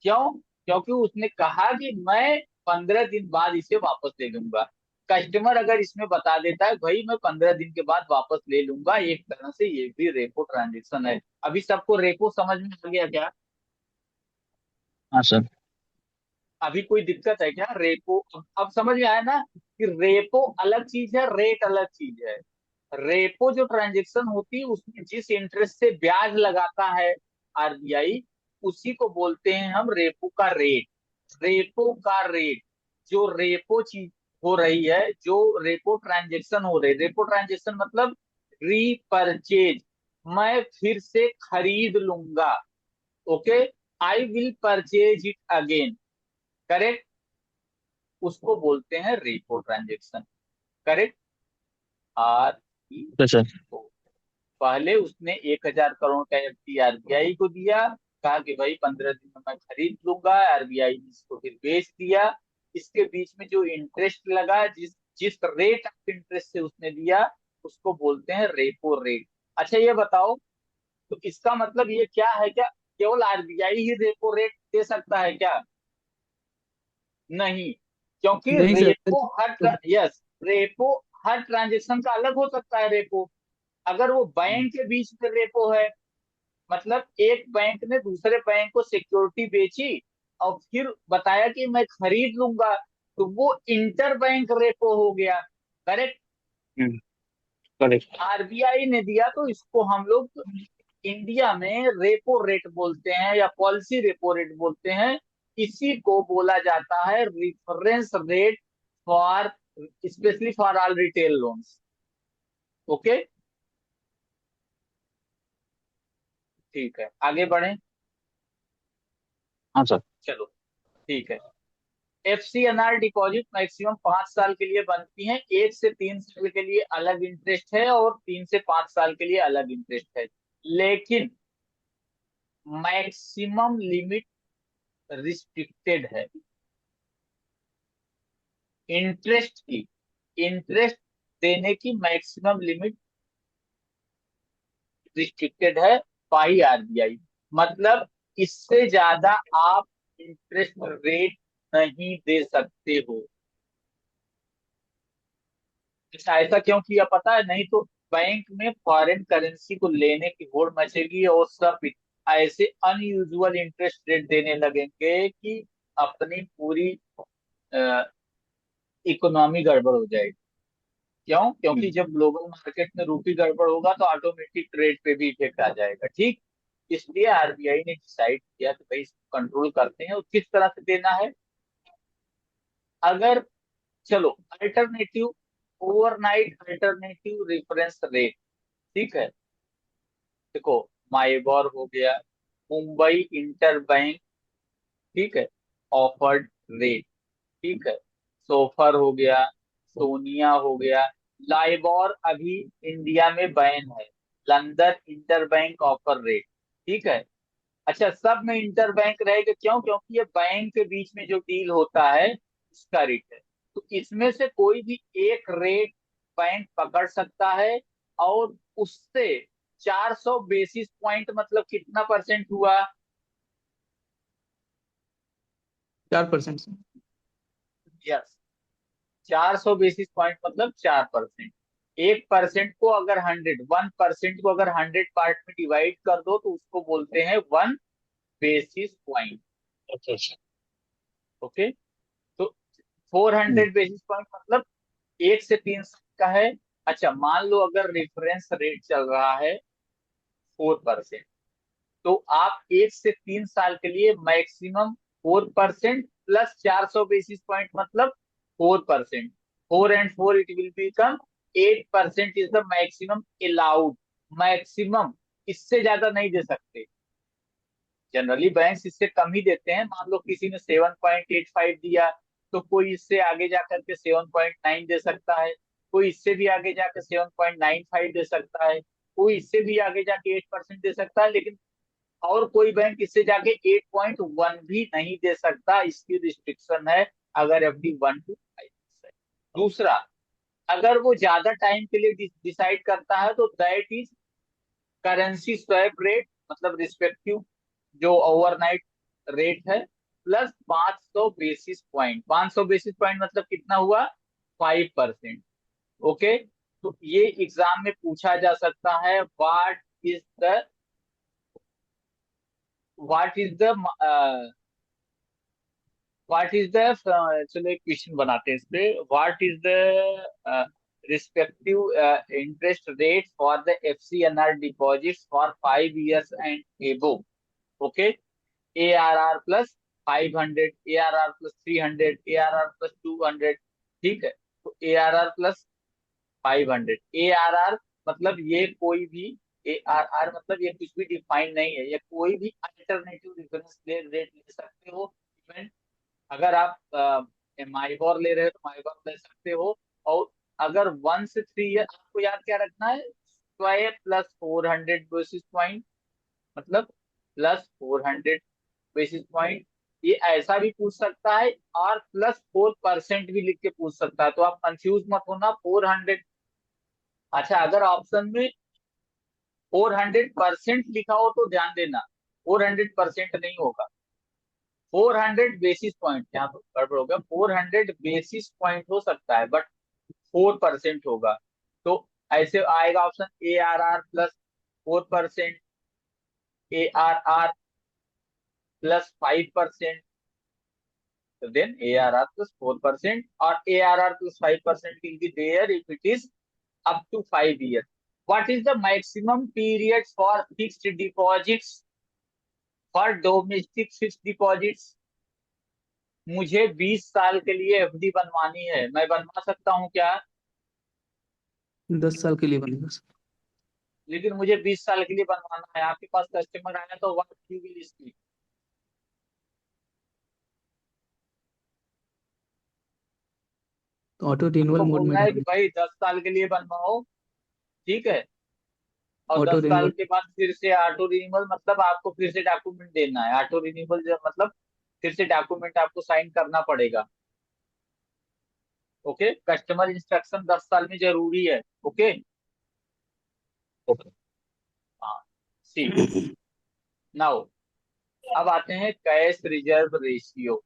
क्यों? क्योंकि उसने कहा कि मैं 15 दिन बाद इसे वापस ले लूंगा। कस्टमर अगर इसमें बता देता है भाई मैं 15 दिन के बाद वापस ले लूंगा, एक तरह से ये भी रेपो ट्रांजेक्शन है। अभी सबको रेपो समझ में आ गया क्या? हाँ सर। अभी कोई दिक्कत है क्या? रेपो अब समझ में आया ना कि रेपो अलग चीज है, रेट अलग चीज है। रेपो जो ट्रांजेक्शन होती है उसमें जिस इंटरेस्ट से ब्याज लगाता है आरबीआई, उसी को बोलते हैं हम रेपो का रेट। रेपो का रेट जो रेपो चीज हो रही है, जो रेपो ट्रांजेक्शन हो रही है, रेपो ट्रांजेक्शन मतलब रीपरचेज, मैं फिर से खरीद लूंगा। Okay, I will purchase it again, correct, उसको बोलते हैं repo transaction, correct. Are okay sir. पहले उसने 1,000 करोड़ का एफडी आरबीआई को दिया, कहा कि भाई 15 दिन में मैं खरीद लूंगा, आरबीआई ने इसको फिर बेच दिया। इसके बीच में जो इंटरेस्ट लगा, जिस जिस रेट ऑफ इंटरेस्ट से उसने दिया, उसको बोलते हैं रेपो रेट। अच्छा ये बताओ, तो इसका मतलब ये क्या है, क्या केवल आरबीआई ही रेपो रेट दे सकता है क्या? नहीं, क्योंकि नहीं सर। रेपो यस, रेपो हर ट्रांजेक्शन का अलग हो सकता है रेपो। अगर वो बैंक के बीच में रेपो है, मतलब एक बैंक ने दूसरे बैंक को सिक्योरिटी बेची और फिर बताया कि मैं खरीद लूंगा, तो वो इंटर बैंक रेपो हो गया, करेक्ट। करेक्ट। आरबीआई ने दिया तो इसको हम लोग इंडिया में रेपो रेट बोलते हैं या पॉलिसी रेपो रेट बोलते हैं। इसी को बोला जाता है reference rate for, specially for all retail loans. Okay, ठीक है, आगे बढ़े। हाँ सर। चलो, ठीक है। एफसीएनआर डिपॉजिट मैक्सिमम 5 साल के लिए बनती हैं, 1 से 3 साल के लिए अलग इंटरेस्ट है और 3 से 5 साल के लिए अलग इंटरेस्ट है, लेकिन मैक्सिमम लिमिट रिस्ट्रिक्टेड है। इंटरेस्ट की, इंटरेस्ट देने की मैक्सिमम लिमिट रिस्ट्रिक्टेड है बाई आरबीआई, मतलब इससे ज्यादा आप इंटरेस्ट रेट नहीं दे सकते हो। ऐसा क्यों किया पता है? नहीं तो बैंक में फॉरेन करेंसी को लेने की होड़ मचेगी और सब ऐसे अनयूजुअल इंटरेस्ट रेट देने लगेंगे कि अपनी पूरी इकोनॉमी गड़बड़ हो जाएगी। क्यों? क्योंकि जब ग्लोबल मार्केट में रूपी गड़बड़ होगा तो ऑटोमेटिक ट्रेड पे भी इफेक्ट आ जाएगा, ठीक। इसलिए आरबीआई ने डिसाइड किया कि भाई इसको कंट्रोल करते हैं, और किस तरह से देना है। अगर, चलो, alternative, overnight alternative reference rate, ठीक है। देखो, माइबॉर हो गया, मुंबई इंटर बैंक, ठीक है, ऑफर्ड रेट, ठीक है, सोफर हो गया, सोनिया हो गया। लाइबॉर अभी इंडिया में बैन है, London inter bank offer rate, ठीक है। अच्छा, सब में इंटर बैंक रहेगा, क्यों? क्योंकि ये बैंक के बीच में जो डील होता है उसका रेट है, तो इसमें से कोई भी एक रेट बैंक पकड़ सकता है, और उससे 400 बेसिस पॉइंट मतलब कितना परसेंट हुआ? 4% से। यस, 400 बेसिस पॉइंट मतलब 4%। 1% को अगर 1% को अगर 100 पार्ट में डिवाइड कर दो तो उसको बोलते हैं 1 बेसिस पॉइंट। अच्छा अच्छा। ओके, तो 400 बेसिस पॉइंट मतलब 1 से 3 साल का है। अच्छा, मान लो अगर रेफरेंस रेट चल रहा है 4%, तो आप 1 से 3 साल के लिए मैक्सिमम 4% प्लस 400 बेसिस पॉइंट मतलब 4%, 4 and 4 it will become 8% is the maximum allowed. Maximum, इससे ज्यादा नहीं दे सकते। जनरली बैंक इससे कम ही देते हैं। मान लो किसी ने 7.85 दिया, तो कोई इससे आगे जाकर के 7.9 दे सकता है, कोई इससे भी आगे जाकर 7.95 दे सकता है, कोई इससे भी आगे जाके 8% दे सकता है, लेकिन और कोई बैंक इससे जाके 8.1 भी नहीं दे सकता। इसकी रिस्ट्रिक्शन है अगर एफडी 1 to 5 है। दूसरा, अगर वो ज्यादा टाइम के लिए डिसाइड करता है तो that is currency swap rate, मतलब रिस्पेक्टिव जो ओवरनाइट रेट है, plus 500 basis point. 500 basis point मतलब कितना हुआ? 5%। ओके, तो ये एग्जाम में पूछा जा सकता है, is the what is the what is the चलो एक क्वेश्चन बनाते हैं इस पे। What is the respective interest rate for the FCNR deposits for 5 years and above? Okay, ARR plus 500, ARR plus 300, ARR plus 200, ठीक है। तो ARR प्लस 500, ARR मतलब ये कोई भी, ARR मतलब ये कुछ भी डिफाइन नहीं है, ये कोई भी अल्टरनेटिव रेफरेंस रेट ले सकते हो। इवन अगर आप माइबोर ले रहे हो तो माइबोर ले सकते हो। और अगर 1 से 3 ईयर, आपको याद क्या रखना है, स्क्वायर प्लस 400 बेसिस पॉइंट, मतलब +400 बेसिस पॉइंट। ये ऐसा भी पूछ सकता है और +4% भी लिख के पूछ सकता है, तो आप कंफ्यूज मत होना। 400, अच्छा अगर ऑप्शन में 400% लिखा हो तो ध्यान देना, 400% नहीं होगा, 400 बेसिस पॉइंट, यहाँ तो गड़बड़ हो गया, 400 बेसिस पॉइंट हो सकता है बट 4% होगा। तो ऐसे आएगा option, ARR plus 4%, ARR plus 5%, so then ARR plus 4%, or ARR plus 5% will be there if it is up to 5 years. What is the maximum period for fixed deposits, for domestic fixed deposits? मुझे 20 साल के लिए FD बनवानी है, मैं बनवा सकता हूँ क्या? 10 साल के लिए बनेगा सर। लेकिन मुझे 20 साल के लिए बनवाना है, आपके पास कस्टमर आया तो व्हाट यू विल स्पीक? तो ऑटो रिन्यूअल आपको मोड में बोलना है कि डाल, भाई 10 साल के लिए बनवाओ, ठीक है, और ऑटो 10 साल रिन्यूअल। के बाद फिर से ऑटो रिन्यूअल, मतलब आपको फिर से डॉक्यूमेंट देना है। ऑटो रिन्यूअल मतलब फिर से डॉक्यूमेंट आपको साइन करना पड़ेगा। ओके, कस्टमर इंस्ट्रक्शन 10 साल में जरूरी है। Okay, okay. हाँ, सी नाउ, अब आते हैं cash reserve ratio.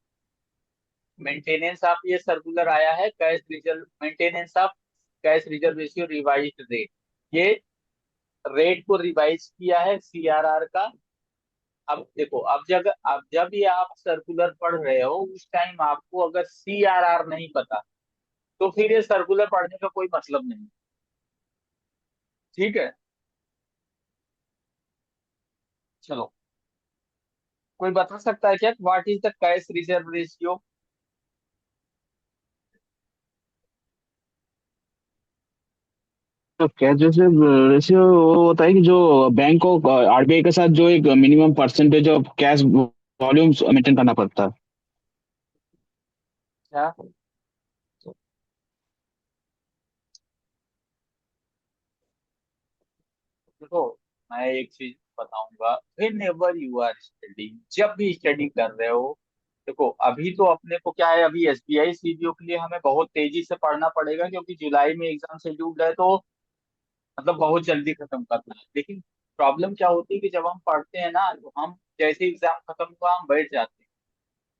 Maintenance of, ये सर्कुलर आया है, cash reserve, maintenance of cash reserve ratio revised rate, ये रेट को रिवाइज किया है CRR का। अब देखो, अब जब ये आप सर्कुलर पढ़ रहे हो उस टाइम आपको अगर CRR नहीं पता तो फिर ये सर्कुलर पढ़ने का कोई मतलब नहीं, ठीक है। चलो, कोई बता सकता है क्या what is the cash reserve ratio? तो कैश रिजर्व रेशियो वो होता है कि जो बैंक को RBI के साथ जो एक minimum percentage of cash volume maintain करना पड़ता है। क्या? देखो, मैं एक चीज बताऊंगा, whenever you are studying, जब भी स्टडी कर रहे हो, देखो अभी तो अपने को क्या है, अभी SBI CBO के लिए हमें बहुत तेजी से पढ़ना पड़ेगा क्योंकि जुलाई में एग्जाम शेड्यूल्ड है, तो मतलब बहुत जल्दी खत्म करना है। लेकिन प्रॉब्लम क्या होती है कि जब हम पढ़ते हैं ना, तो हम जैसे एग्जाम खत्म हुआ हम बैठ जाते हैं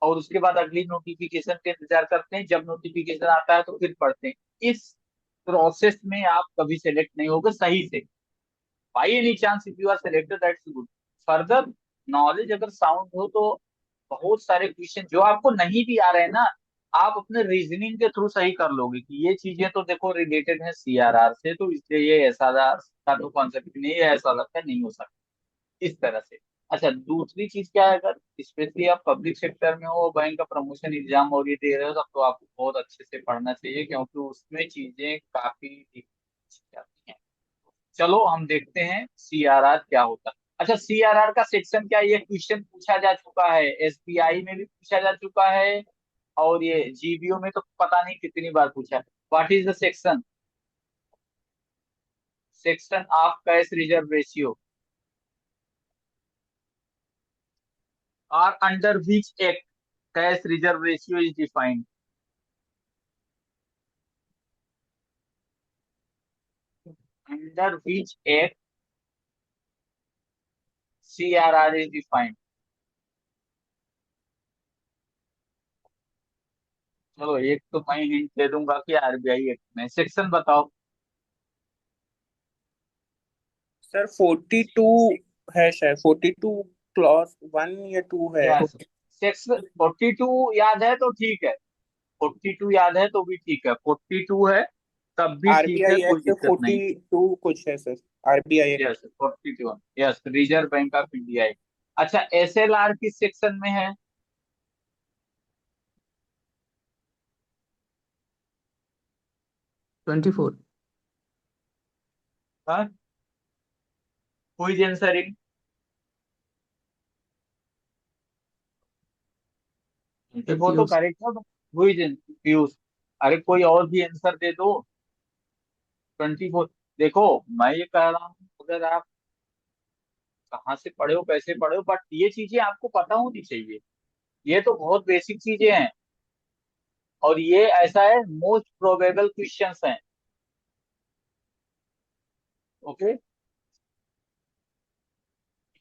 और उसके बाद अगली नोटिफिकेशन का इंतजार करते हैं, जब नोटिफिकेशन आता है तो फिर पढ़ते हैं। इस प्रोसेस में आप कभी सेलेक्ट नहीं होगे सही से। By any chance if you are selected, that's good. Further knowledge अगर साउंड हो तो बहुत सारे क्वेश्चन जो आपको नहीं भी आ रहे हैं ना, आप अपने रीजनिंग के थ्रू सही कर लोगे कि ये चीजें तो देखो रिलेटेड है CRR से, तो इसलिए ये ऐसा का तो कॉन्सेप्ट नहीं है, ऐसा लगता है नहीं हो सकता, इस तरह से। अच्छा, दूसरी चीज क्या है, अगर स्पेशली आप पब्लिक सेक्टर में हो, बैंक का प्रमोशन एग्जाम और ये दे रहे हो, तब तो आपको बहुत अच्छे से पढ़ना चाहिए क्योंकि उसमें चीजें काफी जाती हैं। चलो हम देखते हैं CRR क्या होता है। अच्छा, CRR का सेक्शन क्या है? ये क्वेश्चन पूछा जा चुका है, SBI में भी पूछा जा चुका है और ये GBO में तो पता नहीं कितनी बार पूछा है। What is the section? Section of cash reserve ratio, और under which act cash reserve ratio is defined? Under which act CRR is defined? चलो, एक तो मैं हिंट दे दूंगा कि RBI एक्ट में। सेक्शन बताओ। सर 42 है, शायद 42 क्लॉज 1 या 2 है। यस, सेक्शन 42 याद है तो ठीक है, 42 याद है तो भी ठीक है, 42 है तब भी ठीक है, आरबीआई कोई एक्ट दिक्कत नहीं। 42 कुछ है sir, RBI act. Yes, 42, yes, reserve bank of India. अच्छा, SLR किस सेक्शन में है? 24। हाँ, हु इज आंसरिंग? सर 24 तो पीयूष। करेक्ट है। Who is Piyush? अरे कोई और भी आंसर दे दो। 24। देखो, मैं ये कह रहा हूँ, अगर आप कहाँ से पढ़े हो, कैसे पढ़े हो, बट ये चीजें आपको पता होनी चाहिए। ये तो बहुत बेसिक चीजें हैं, और ये ऐसा है, मोस्ट प्रोबेबल क्वेश्चंस हैं। ओके।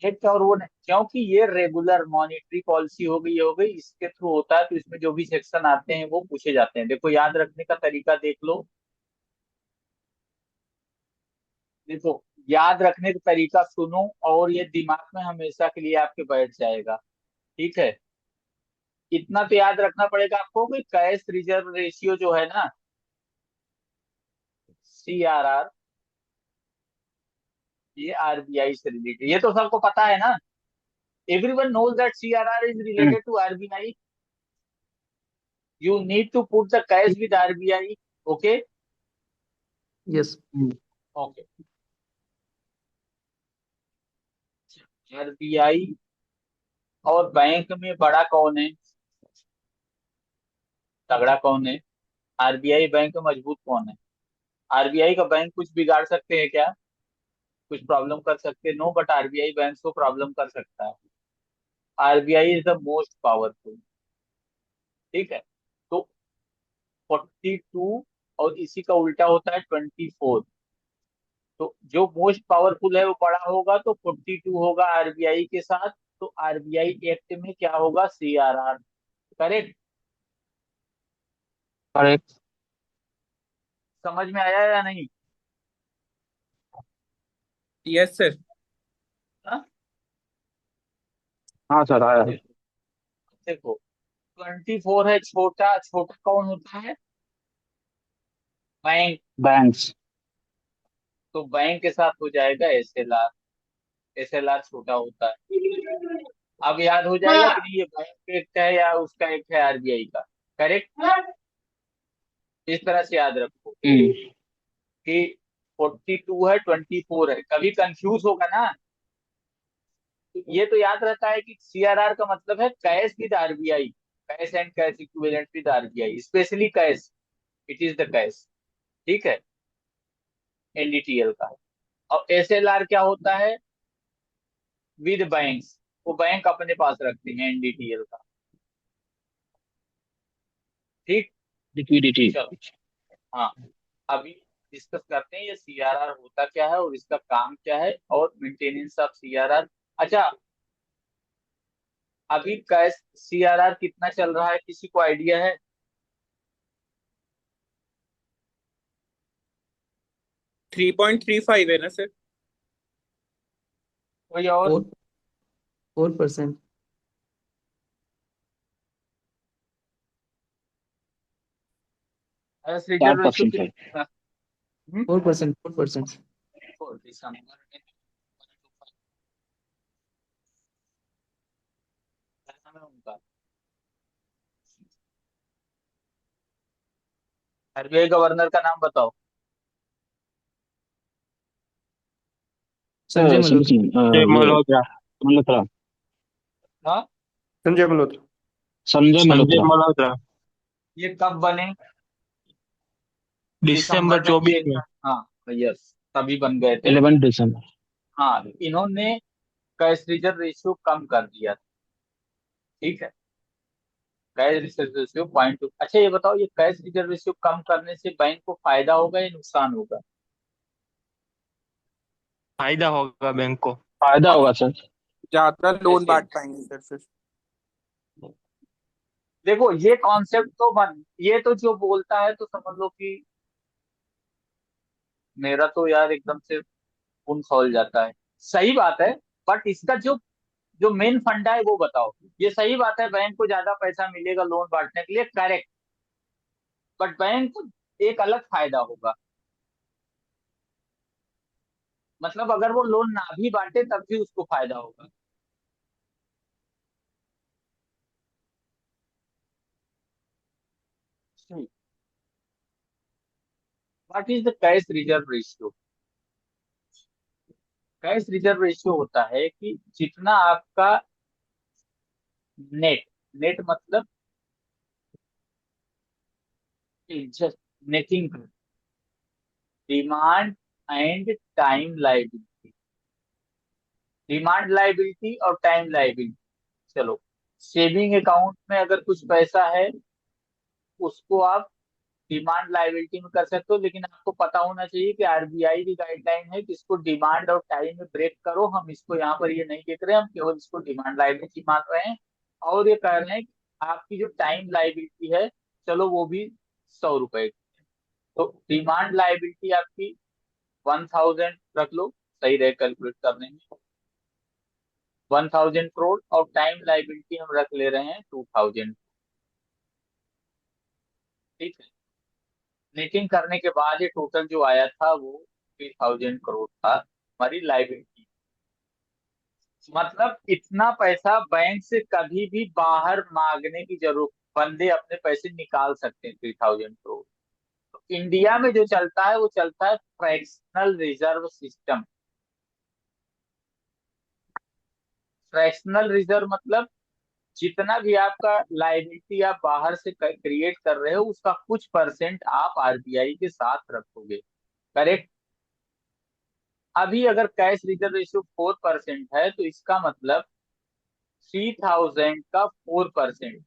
एक और वो नहीं, क्योंकि ये रेगुलर मॉनेटरी पॉलिसी हो गई, हो गई, इसके थ्रू होता है, तो इसमें जो भी सेक्शन आते हैं वो पूछे जाते हैं। देखो, याद रखने का तरीका देख लो। देखो, याद रखने का तरीका सुनो, और ये दिमाग में हमेशा के लिए आपके बैठ जाएगा। ठीक है। इतना तो याद रखना पड़ेगा आपको कि कैश रिजर्व रेशियो जो है ना, CRR, ये RBI से रिलेटेड, ये तो सबको पता है ना। Everyone knows that CRR is hmm, related to RBI. You need to put the cash with RBI. Okay. Yes. Hmm, Okay. RBI और बैंक में बड़ा कौन है, तगड़ा कौन है? RBI बैंक में मजबूत कौन है? RBI का बैंक कुछ बिगाड़ सकते हैं क्या? कुछ प्रॉब्लम कर सकते हैं? नो, बट RBI बैंक को प्रॉब्लम कर सकता है। RBI is the most powerful. ठीक है। तो 42, और इसी का उल्टा होता है 24। तो जो मोस्ट पावरफुल है वो बड़ा होगा, तो 42 होगा RBI के साथ। तो RBI एक्ट में क्या होगा? CRR। करेक्ट। करेक्ट। समझ में आया या नहीं? Yes sir. हाँ? हाँ सर, आया है। देखो, देखो, 24 है छोटा, छोटा कौन होता है? बैंक। बैंक्स। तो बैंक के साथ हो जाएगा SLR। SLR छोटा होता है। अब याद हो जाएगा कि नहीं, ये बैंक एक्ट है या उसका एक्ट है RBI का? करेक्ट। इस तरह से याद रखो हम्म, कि 42 है, 24 है, कभी कंफ्यूज होगा ना। तो ये तो याद रहता है कि CRR का मतलब है cash with RBI, cash and cash equivalent with RBI, specially cash. It is the cash. ठीक है। NDTL का। और SLR क्या होता है? With banks. वो बैंक अपने पास रखते हैं NDTL का। ठीक। लिक्विडिटी। चलो। हाँ। अभी डिस्कस करते हैं ये CRR होता क्या है, और इसका काम क्या है, और मेंटेनेंस ऑफ CRR। अच्छा, अभी कैश CRR कितना चल रहा है, किसी को आइडिया है? 3.35 है ना सर? कोई और? 4%। कैश चार रिजर्व रेशियो परसेंट है। कितना? 4%। 4%। दिसंबर में क्या नाम है उनका? RBI गवर्नर का नाम बताओ। संजय मल्होत्रा। ये मल्होत्रा। मल्होत्रा। हाँ। संजय मल्होत्रा। संजय संजय मल्होत्रा। मल्होत्रा। ये कब बने? दिसंबर दिसंबर में 24 ये। में। हाँ। यस, तभी बन गए थे। 11 दिसंबर। हाँ, इन्होंने कैश रिजर्व रेशियो कम कर दिया। ठीक है। Cash reserve ratio 0.2। अच्छा, ये बताओ, ये कैश रिजर्व रेशियो कम करने से बैंक को फायदा होगा या नुकसान होगा? फायदा होगा बैंक को। फायदा होगा सर। ज्यादा लोन कैसे? बांट पाएंगे सर फिर। देखो, ये कॉन्सेप्ट तो ये तो जो बोलता है तो समझ लो कि मेरा तो यार एकदम से खून खौल जाता है। सही बात है, बट इसका जो जो मेन फंडा है वो बताओ। ये सही बात है, बैंक को ज्यादा पैसा मिलेगा लोन बांटने के लिए, करेक्ट। बट बैंक को एक अलग फायदा होगा। मतलब अगर वो लोन ना भी बांटे तब भी उसको फायदा होगा। What is the cash reserve ratio? Cash reserve ratio होता है कि जितना आपका नेट, नेट मतलब just netting, demand and time liability, demand liability और टाइम लाइबिलिटी। चलो, सेविंग अकाउंट में अगर कुछ पैसा है उसको आप डिमांड लाइबिलिटी में कर सकते हो, लेकिन आपको पता होना चाहिए कि आरबीआई की गाइडलाइन है कि इसको डिमांड और टाइम में ब्रेक करो। हम इसको यहाँ पर ये नहीं देख रहे, हम केवल इसको डिमांड लाइबिलिटी मान रहे हैं। और ये कह रहे हैं कि आपकी जो टाइम लाइबिलिटी है, चलो वो भी 100 रुपए की। तो डिमांड लाइबिलिटी आपकी 1000 रख लो, सही रहे कैलकुलेट करने में, 1000 करोड़, और टाइम लाइबिलिटी हम रख ले रहे हैं 2000। ठीक है, नेटिंग करने के बाद ये टोटल जो आया था वो 3000 करोड़ था हमारी लाइबिलिटी। मतलब इतना पैसा बैंक से कभी भी बाहर मांगने की जरूरत, बंदे अपने पैसे निकाल सकते हैं 3000 करोड़। तो इंडिया में जो चलता है वो चलता है fractional reserve system. Fractional reserve मतलब जितना भी आपका लाइबिलिटी आप बाहर से क्रिएट कर रहे हो उसका कुछ परसेंट आप आरबीआई के साथ रखोगे। करेक्ट। अभी अगर कैश रिजर्व रेशियो 4% है तो इसका मतलब 3000 का 4%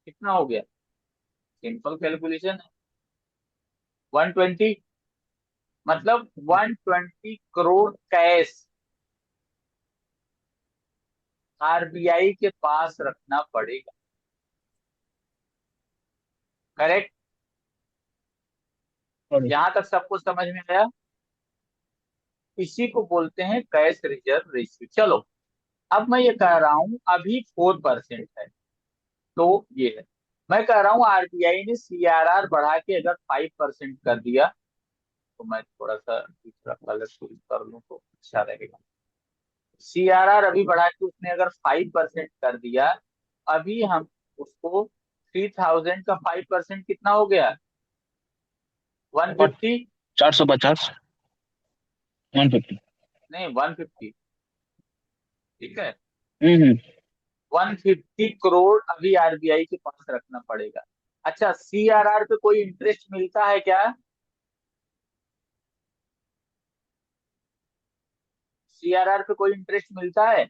कितना हो गया? सिंपल कैलकुलेशन है, 120। मतलब 120 करोड़ कैश आरबीआई के पास रखना पड़ेगा। करेक्ट। और यहां तक सबको समझ में आया? इसी को बोलते हैं कैश रिजर्व रेशियो। चलो, अब मैं ये कह रहा हूं अभी 4% है, तो ये है। मैं कह रहा हूं आरबीआई ने सीआरआर बढ़ा के अगर 5% कर दिया, तो मैं थोड़ा सा दूसरा कलर चूज कर लूं तो अच्छा रहेगा। सीआरआर अभी बढ़ा के उसने अगर 5% कर दिया, अभी हम उसको 3000 का 5% कितना हो गया? 150। 450, 150। नहीं, 150। ठीक है, हम्म। 150 करोड़ अभी आरबीआई के पास रखना पड़ेगा। अच्छा, सीआरआर पे कोई इंटरेस्ट मिलता है क्या? सीआरआर पे कोई इंटरेस्ट मिलता है?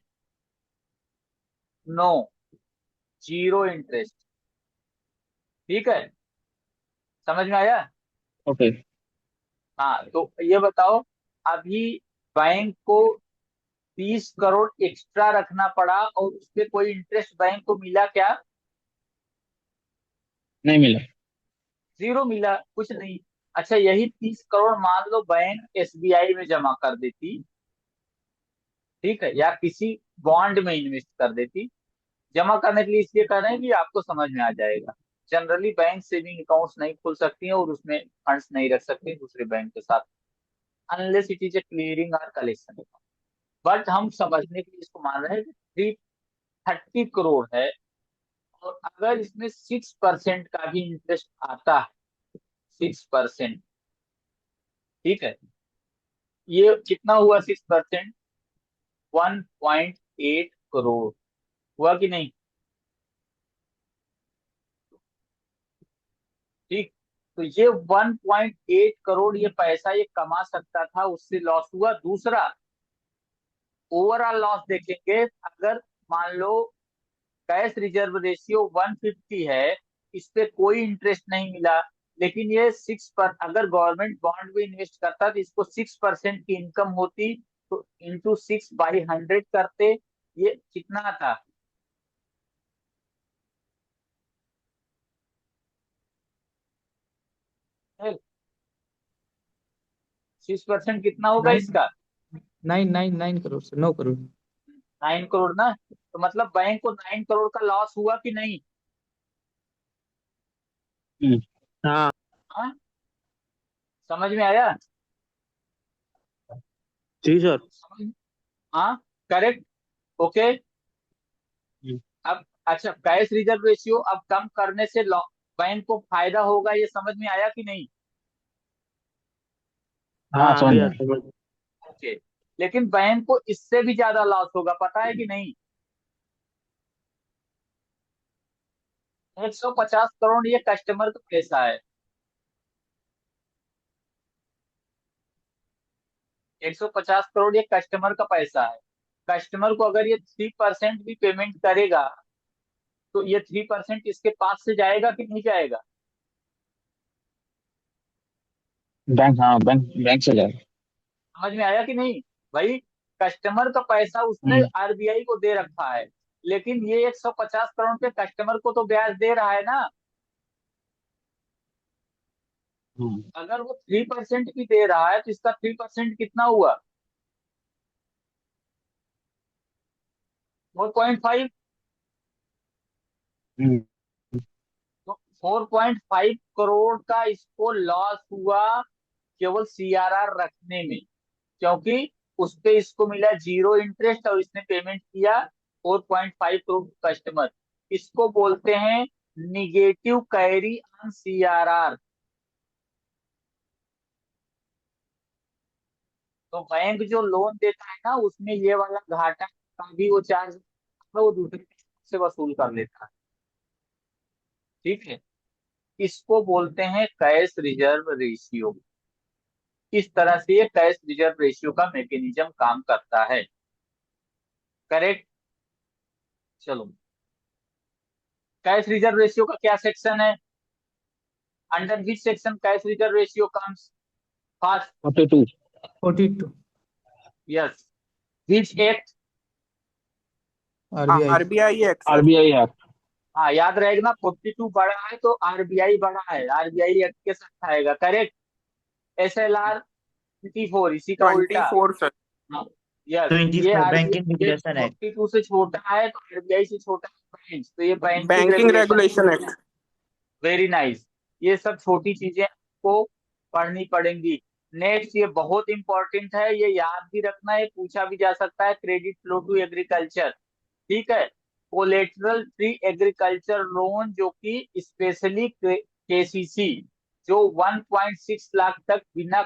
No, zero interest. ठीक है, समझ में आया? ओके। हाँ, तो ये बताओ, अभी बैंक को 30 करोड़ एक्स्ट्रा रखना पड़ा और उस पे कोई इंटरेस्ट बैंक को मिला क्या? नहीं मिला। जीरो मिला, कुछ नहीं। अच्छा, यही 30 करोड़ मान लो बैंक एसबीआई में जमा कर देती, ठीक है, या किसी बॉन्ड में इन्वेस्ट कर देती। जमा करने के लिए इसलिए कर रहे हैं कि आपको समझ में आ जाएगा। जनरली बैंक सेविंग अकाउंट्स नहीं खोल सकती हैं और उसमें फंड्स नहीं रख सकते दूसरे बैंक के साथ, unless it is a clearing और कलेक्शन अकाउंट। बट हम समझने के लिए इसको मान रहे हैं कि 330 करोड़ है, और अगर इसमें 6% का भी इंटरेस्ट आता है, 6%, ठीक है, ये कितना हुआ 6%? 1.8 करोड़ हुआ कि नहीं? ठीक। तो ये 1.8 करोड़ ये पैसा ये कमा सकता था, उससे लॉस हुआ। दूसरा, ओवरऑल लॉस देखेंगे, अगर मान लो कैश रिजर्व रेशियो 150 है, इस पे कोई इंटरेस्ट नहीं मिला, लेकिन ये 6 पर अगर गवर्नमेंट बॉन्ड में इन्वेस्ट करता तो इसको 6% की इनकम होती, तो इंटू 6/100 करते, ये कितना था? 6% कितना होगा नाइन इसका? नाइन नाइन 9 करोड़ से 9 करोड़। 9 करोड़ ना। तो मतलब बैंक को 9 करोड़ का लॉस हुआ कि नहीं? हम्म। हाँ। हाँ, समझ में आया? जी सर। समझ, हाँ, करेक्ट। ओके। हम्म। अब अच्छा, कैश रिजर्व रेशियो अब कम करने से बैंक को फायदा होगा, ये समझ में आया कि नहीं? हाँ हाँ समझ गया में। समझ। ओके। लेकिन बैंक को इससे भी ज्यादा लॉस होगा, पता है कि नहीं? 150 करोड़ ये कस्टमर का पैसा है। 150 करोड़ ये कस्टमर का पैसा है। कस्टमर को अगर ये 3% भी पेमेंट करेगा तो ये 3% इसके पास से जाएगा कि नहीं जाएगा? बैंक, हाँ बैंक बैंक से जाए। समझ में आया कि नहीं? भाई, कस्टमर का पैसा उसने हम्म। आरबीआई को दे रखा है, लेकिन ये 150 करोड़ पे कस्टमर को तो ब्याज दे रहा है ना। हम्म। अगर वो 3% भी दे रहा है तो इसका 3% कितना हुआ? 4.5। हम्म। तो 4.5 करोड़ का इसको लॉस हुआ केवल सीआरआर रखने में, क्योंकि उस पे इसको मिला 0 इंटरेस्ट और इसने पेमेंट किया 4.5 करोड़ कस्टमर। इसको बोलते हैं निगेटिव कैरी ऑन सीआरआर। तो बैंक जो लोन देता है ना, उसमें ये वाला घाटा का भी वो चार्ज वो दूसरे से वसूल कर लेता है। ठीक है, इसको बोलते हैं कैश रिजर्व रेशियो। इस तरह से ये कैश रिजर्व रेशियो का मैकेनिज्म काम करता है। करेक्ट। चलो, कैश रिजर्व रेशियो का क्या सेक्शन है? Under which section cash reserve ratio comes? First. 42। 42 yes. Which act? RBI. RBI act sir. RBI act. हाँ, याद रहेगा, 42 बड़ा है तो आरबीआई बड़ा है, आरबीआई एक्ट के साथ आएगा। करेक्ट। SLR 24 इसी का ट्वेंटी उल्टा। Four sir. यस। ये 24 बैंकिंग आरबीआई, ये रेगुलेशन एक्ट। 42 से छोटा है तो आरबीआई से छोटा है बैंक, तो ये banking banking regulation. Regulation act. Very nice. ये सब छोटी चीजें आपको पढ़नी पड़ेंगी। नेक्स्ट, ये बहुत इंपॉर्टेंट है, ये याद भी रखना है, पूछा भी जा सकता है। Credit flow to agriculture. ठीक है। कोलेटरल फ्री एग्रीकल्चर लोन, जो कि स्पेशली केसीसी, जो 1.6 लाख तक बिना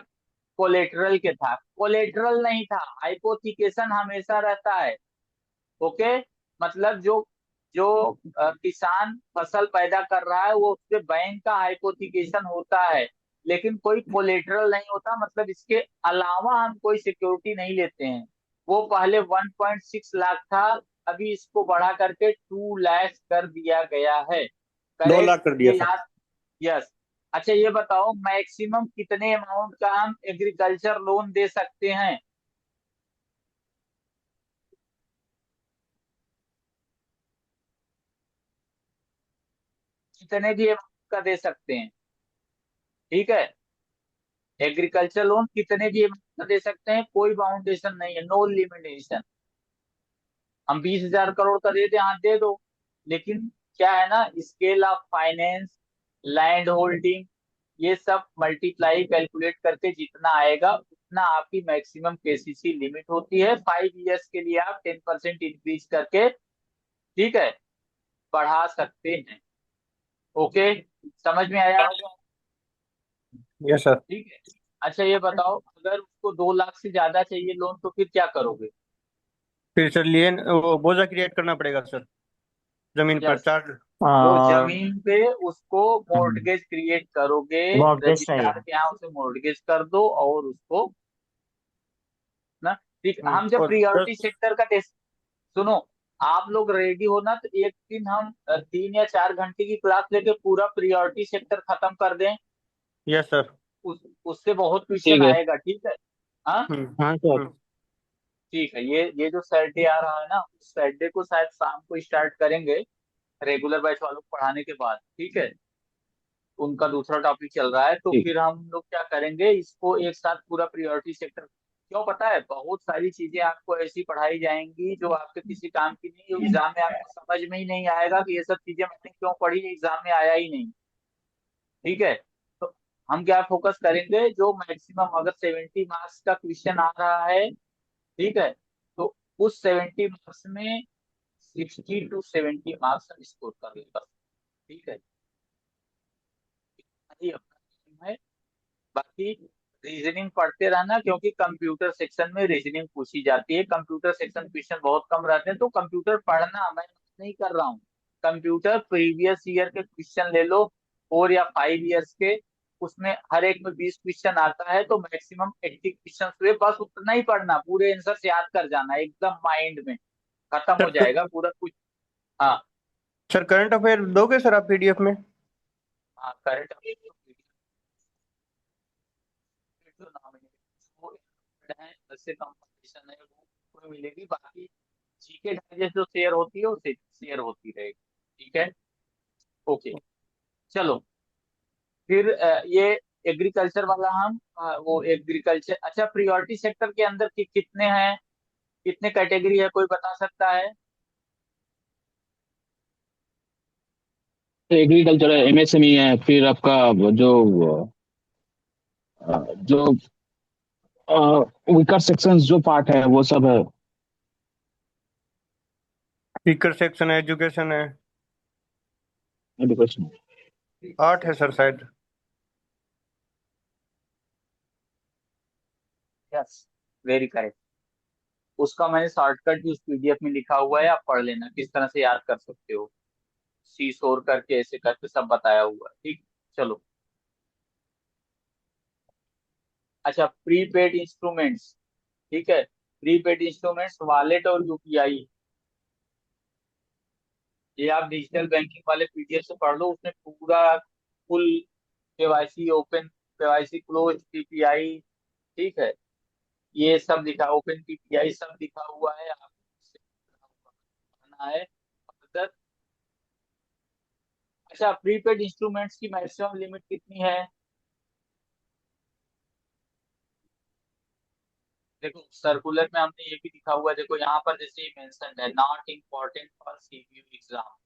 कोलेटरल के था। कोलेटरल नहीं था, हाइपोथिकेशन हमेशा रहता है। ओके। मतलब जो जो किसान फसल पैदा कर रहा है वो उसके बैंक का हाइपोथिकेशन होता है, लेकिन कोई कोलेटरल नहीं होता, मतलब इसके अलावा हम कोई सिक्योरिटी नहीं लेते हैं। वो पहले 1.6 लाख था, अभी इसको बढ़ा करके 2 लाख कर दिया गया है। 2 लाख करेक्ट, कर दिया ये सर। याद। यस। अच्छा, ये बताओ मैक्सिमम कितने अमाउंट का हम एग्रीकल्चर लोन दे सकते हैं? कितने भी अमाउंट का दे सकते हैं? ठीक है। एग्रीकल्चर लोन कितने भी अमाउंट का दे सकते हैं, कोई बाउंडेशन नहीं है, नो लिमिटेशन। हम 20,000 करोड़ का दे दें, हाँ दे दो, लेकिन क्या है ना, scale of finance, land holding, ये सब मल्टीप्लाई कैलकुलेट करके जितना आएगा उतना आपकी मैक्सिमम केसीसी लिमिट होती है। 5 इयर्स के लिए आप 10% इंक्रीज करके, ठीक है, बढ़ा सकते हैं। ओके, समझ में आया होगा? Yes sir. ठीक है। अच्छा, ये बताओ अगर उसको 2 लाख से ज्यादा चाहिए लोन तो फिर क्या करोगे? फिर सर लिए वो बोझा क्रिएट करना पड़ेगा सर, जमीन पर यस। चार्ज। तो और जमीन पे उसको मॉर्टगेज क्रिएट करोगे, मॉर्गेज चाहिए। रजिस्ट्रार के यहाँ उसे मॉर्टगेज कर दो और उसको ना। ठीक, हम जब और प्रियोरिटी दस। सेक्टर का टेस्ट, सुनो, आप लोग रेडी हो ना तो एक दिन हम 3 या 4 घंटे की क्लास लेके पूरा प्रियोरिटी सेक्टर खत्म कर दें। Yes sir. उससे बहुत क्वेश्चन ठीक है। आएगा, ठीक है? हाँ, हाँ सर। ठीक है। ये जो सैटरडे आ रहा है ना, उस सैटरडे को शायद शाम को स्टार्ट करेंगे, रेगुलर बैच वालों को पढ़ाने के बाद। ठीक है, उनका दूसरा टॉपिक चल रहा है, तो ठीक। फिर हम लोग क्या करेंगे, इसको एक साथ पूरा प्रियोरिटी सेक्टर। क्यों पता है, बहुत सारी चीजें आपको ऐसी पढ़ाई जाएंगी जो आपके किसी काम की नहीं, एग्जाम में आपको समझ में ही नहीं आएगा कि ये सब चीजें मैंने क्यों पढ़ी, एग्जाम में आया ही नहीं। ठीक है। तो हम क्या फोकस करेंगे, जो मैक्सिमम अगर 70 मार्क्स का क्वेश्चन आ रहा है, ठीक है, तो उस 70 मार्क्स में 60 to 70 मार्क्स स्कोर कर लेगा। ठीक है, यही अपना काम है। बाकी रीजनिंग पढ़ते रहना, क्योंकि कंप्यूटर सेक्शन में रीजनिंग पूछी जाती है। कंप्यूटर सेक्शन क्वेश्चन बहुत कम रहते हैं, तो कंप्यूटर पढ़ना मैं नहीं कर रहा हूँ। कंप्यूटर प्रीवियस ईयर के क्वेश्चन ले लो, 4 या 5 ईयर्स के, उसमें हर एक में 20 क्वेश्चन आता है, तो मैक्सिमम 80 क्वेश्चन हुए, बस उतना ही पढ़ना, पूरे आंसर याद कर जाना एकदम माइंड में, खत्म हो सर जाएगा पूरा कुछ। हाँ। सर करंट अफेयर दोगे सर आप पीडीएफ में? हाँ, करंट अफेयर जो नॉमिनेटेड है, उससे कंपटीशन है, वो मिलेगी। बाकी जीके डाइजेस्ट जो शेयर होती है उसे शेयर होती रहेगी। ठीक है, ओके। चलो, फिर ये एग्रीकल्चर वाला हम वो एग्रीकल्चर, अच्छा प्रियोरिटी सेक्टर के अंदर कितने हैं, कितने कैटेगरी है, कोई बता सकता है? एग्रीकल्चर है, एमएसएमई है, फिर आपका जो जो वीकर सेक्शंस जो पार्ट है वो सब है। स्पीकर सेक्शन है, एजुकेशन है, एजुकेशन। 8 है सर शायद। Yes, very correct. उसका मैंने शॉर्टकट भी उस पीडीएफ में लिखा हुआ है, आप पढ़ लेना किस तरह से याद कर सकते हो। सी शोर करके ऐसे करके सब बताया हुआ है। ठीक, चलो। अच्छा, प्रीपेड इंस्ट्रूमेंट्स, ठीक है, प्रीपेड इंस्ट्रूमेंट्स, वॉलेट और यूपीआई, ये आप डिजिटल बैंकिंग वाले पीडीएफ से पढ़ लो, उसमें पूरा full KYC open, KYC close, PPI, ठीक है, ये सब लिखा, ओपन पीपीआई सब लिखा हुआ है, आप पढ़ना है। अच्छा, प्रीपेड इंस्ट्रूमेंट्स की मैक्सिमम लिमिट कितनी है? देखो सर्कुलर में हमने ये भी लिखा हुआ है, देखो यहाँ पर जैसे मेंशन है, not important for CPU exam.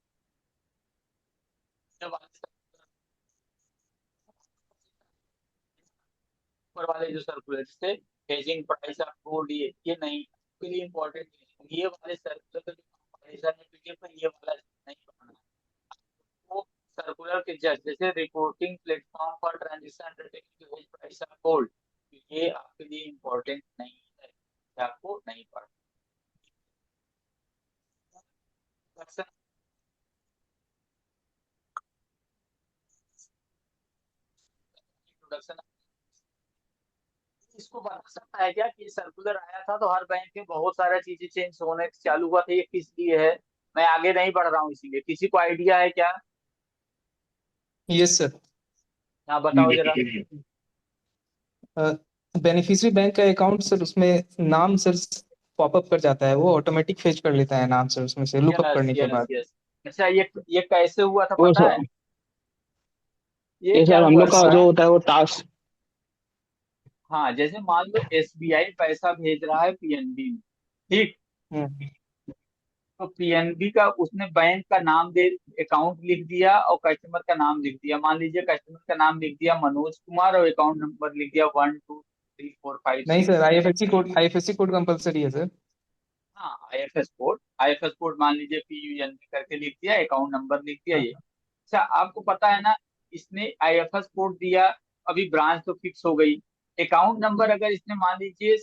ऊपर वाले जो सर्कुलर जैसे हेजिंग प्राइस ऑफ गोल्ड, ये नहीं आपके लिए इम्पोर्टेंट नहीं, ये वाले सर्कुलर जो कंपैरिजन है पीडीएफ में, ये वाला नहीं पढ़ना है। वो सर्कुलर के जस्ट जैसे reporting platform for transaction undertaking hedge price of gold, ये आपके लिए इम्पोर्टेंट नहीं है, ये आपको नहीं पढ़ना। इंट्रोडक्शन, इसको बता सकता है क्या कि सर्कुलर आया था तो हर बैंक में बहुत सारा चीजें चेंज होने चालू हुआ था, ये किस लिए है? मैं आगे नहीं बढ़ रहा हूँ इसीलिए, किसी को आइडिया है क्या? Yes sir. हाँ, बताओ जरा। बेनिफिशियरी बैंक का अकाउंट सर, उसमें नाम सर पॉपअप कर जाता है, वो ऑटोमेटिक फेच कर लेता है नाम सर उसमें से लुकअप यस करने के यस बाद। यस। अच्छा, ये कैसे हुआ था वो पता है? सर, ये ये क्या सर हम हुआ लोग का था? जो होता है वो टास्क। हाँ, जैसे मान लो एसबीआई पैसा भेज रहा है पीएनबी में, ठीक, हम्म। तो पीएनबी का उसने बैंक का नाम दे, अकाउंट लिख दिया और कस्टमर का नाम लिख दिया। मान लीजिए कस्टमर का नाम लिख दिया मनोज कुमार और अकाउंट नंबर लिख दिया 1 2 3 4 5 नहीं 6। सर, आईएफएससी कोड कंपलसरी है सर। हाँ, आईएफएस कोड मान लीजिए PUN करके लिख दिया, अकाउंट नंबर लिख दिया हाँ। ये। अच्छा, आपको पता है ना, इसने आईएफएस कोड दिया, अभी ब्रांच तो फिक्स हो गई, अकाउंट नंबर अगर इसने मान लीजिए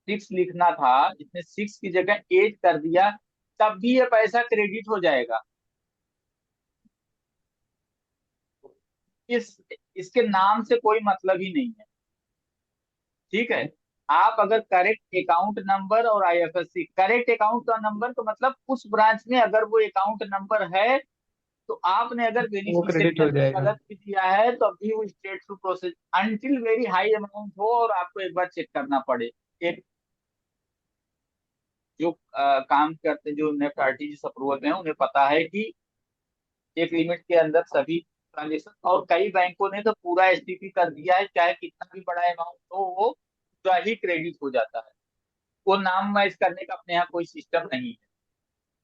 6 लिखना था, इसने 6 की जगह 8 कर दिया, तब भी ये पैसा क्रेडिट हो जाएगा। इस इसके नाम से कोई मतलब ही नहीं है। ठीक है, आप अगर करेक्ट अकाउंट नंबर और आईएफएससी, करेक्ट अकाउंट का नंबर तो मतलब उस ब्रांच में अगर वो अकाउंट नंबर है, तो आपने अगर वो बेनिफिशियरी क्रेडिट हो नंबर जाएगा। गलत भी दिया है तो अभी वो state through process until very high amount हो, और आपको एक बार चेक करना पड़े। एक जो काम करते जो नेफ्ट आरटीजीएस अप्रूवल में है, उन्हें पता है कि एक लिमिट के अंदर सभी ट्रांजेक्शन, और कई बैंकों ने तो पूरा एसटीपी कर दिया है, चाहे कितना भी बड़ा अमाउंट हो वो पूरा ही क्रेडिट हो जाता है। वो नाम मैच करने का अपने यहाँ कोई सिस्टम नहीं है।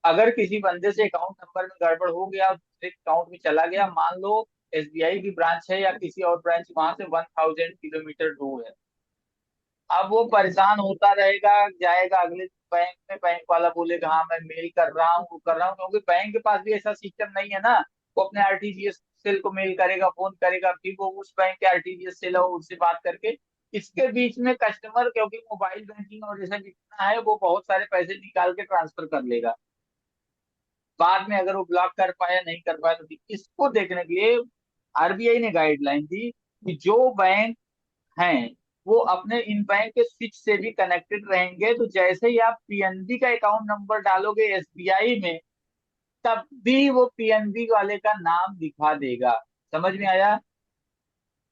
अगर किसी बंदे से अकाउंट नंबर में गड़बड़ हो गया और दूसरे अकाउंट में चला गया, मान लो एसबीआई की ब्रांच है या किसी और ब्रांच वहां से 1000 किलोमीटर दूर है, अब वो परेशान होता रहेगा, जाएगा अगले बैंक में, बैंक वाला बोलेगा हाँ मैं मेल कर रहा हूँ, वो कर रहा हूँ, क्योंकि बैंक के पास भी ऐसा सिस्टम नहीं है ना। वो अपने आरटीजीएस सेल को मेल करेगा, फोन करेगा, फिर वो उस बैंक के आरटीजीएस सेल है उससे बात करके, इसके बीच में कस्टमर, क्योंकि मोबाइल बैंकिंग और जैसा जितना है, वो बहुत सारे पैसे निकाल के ट्रांसफर कर लेगा। बाद में अगर वो ब्लॉक कर पाया नहीं कर पाया तो इसको देखने के लिए आरबीआई ने गाइडलाइन दी कि जो बैंक हैं वो अपने इन बैंक के स्विच से भी कनेक्टेड रहेंगे, तो जैसे ही आप पीएनबी का अकाउंट नंबर डालोगे एसबीआई में, तब भी वो पीएनबी वाले का नाम दिखा देगा। समझ में आया?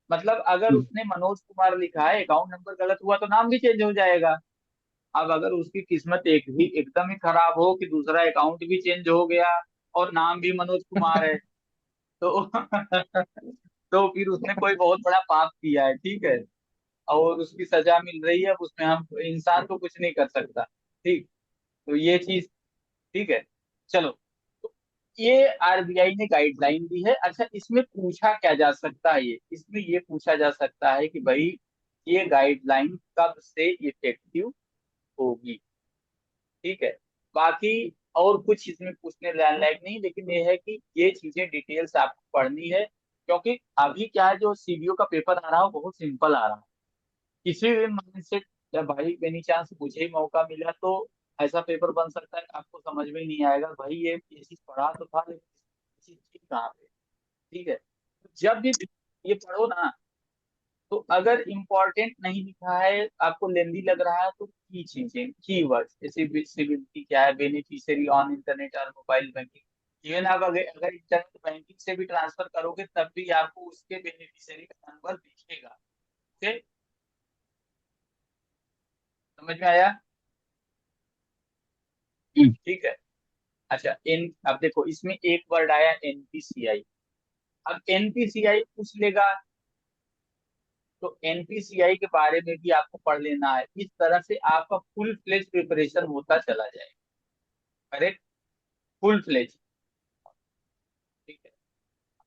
मतलब अगर उसने मनोज कुमार लिखा है, अकाउंट नंबर गलत हुआ तो नाम भी चेंज हो जाएगा। अब अगर उसकी किस्मत एकदम ही खराब हो कि दूसरा अकाउंट भी चेंज हो गया और नाम भी मनोज कुमार है, तो तो फिर उसने कोई बहुत बड़ा पाप किया है, ठीक है, और उसकी सजा मिल रही है। अब उसमें हम इंसान तो कुछ नहीं कर सकता। ठीक, तो ये चीज ठीक है। चलो, तो ये आरबीआई ने गाइडलाइन दी है। अच्छा, इसमें पूछा क्या जा सकता है? इसमें ये पूछा जा सकता है कि भाई ये गाइडलाइन कब से इफेक्टिव होगी। ठीक है, बाकी और कुछ इसमें पूछने लायक नहीं, लेकिन ये है कि ये चीजें डिटेल्स आपको पढ़नी है, क्योंकि अभी क्या है, जो सीबीओ का पेपर आ रहा है वो बहुत सिंपल आ रहा है। किसी भी माइंडसेट, जब भाई एनी चांस मुझे ही मौका मिला तो ऐसा पेपर बन सकता है कि आपको समझ में ही नहीं आएगा भाई ये चीज पढ़ा तो था, लेकिन ये चीज थी कहाँ पे। ठीक है, तो जब भी ये पढ़ो ना, तो अगर इम्पोर्टेंट नहीं लिखा है, आपको लेंदी लग रहा है, तो की चीजें, की वर्ड, जैसे विजिबिलिटी क्या है, बेनिफिशियरी ऑन इंटरनेट और मोबाइल बैंकिंग, इवन आप अगर इंटरनेट बैंकिंग से भी ट्रांसफर करोगे तब भी आपको उसके बेनिफिशियरी का नंबर दिखेगा। ओके, समझ में आया? ठीक है। अच्छा, इन अब देखो इसमें एक वर्ड आया एनपीसीआई। अब एनपीसीआई पूछ लेगा, तो एनपीसीआई के बारे में भी आपको पढ़ लेना है। इस तरह से आपका फुल फ्लेज प्रिपरेशन होता चला जाएगा। Correct, full fledge. ठीक है,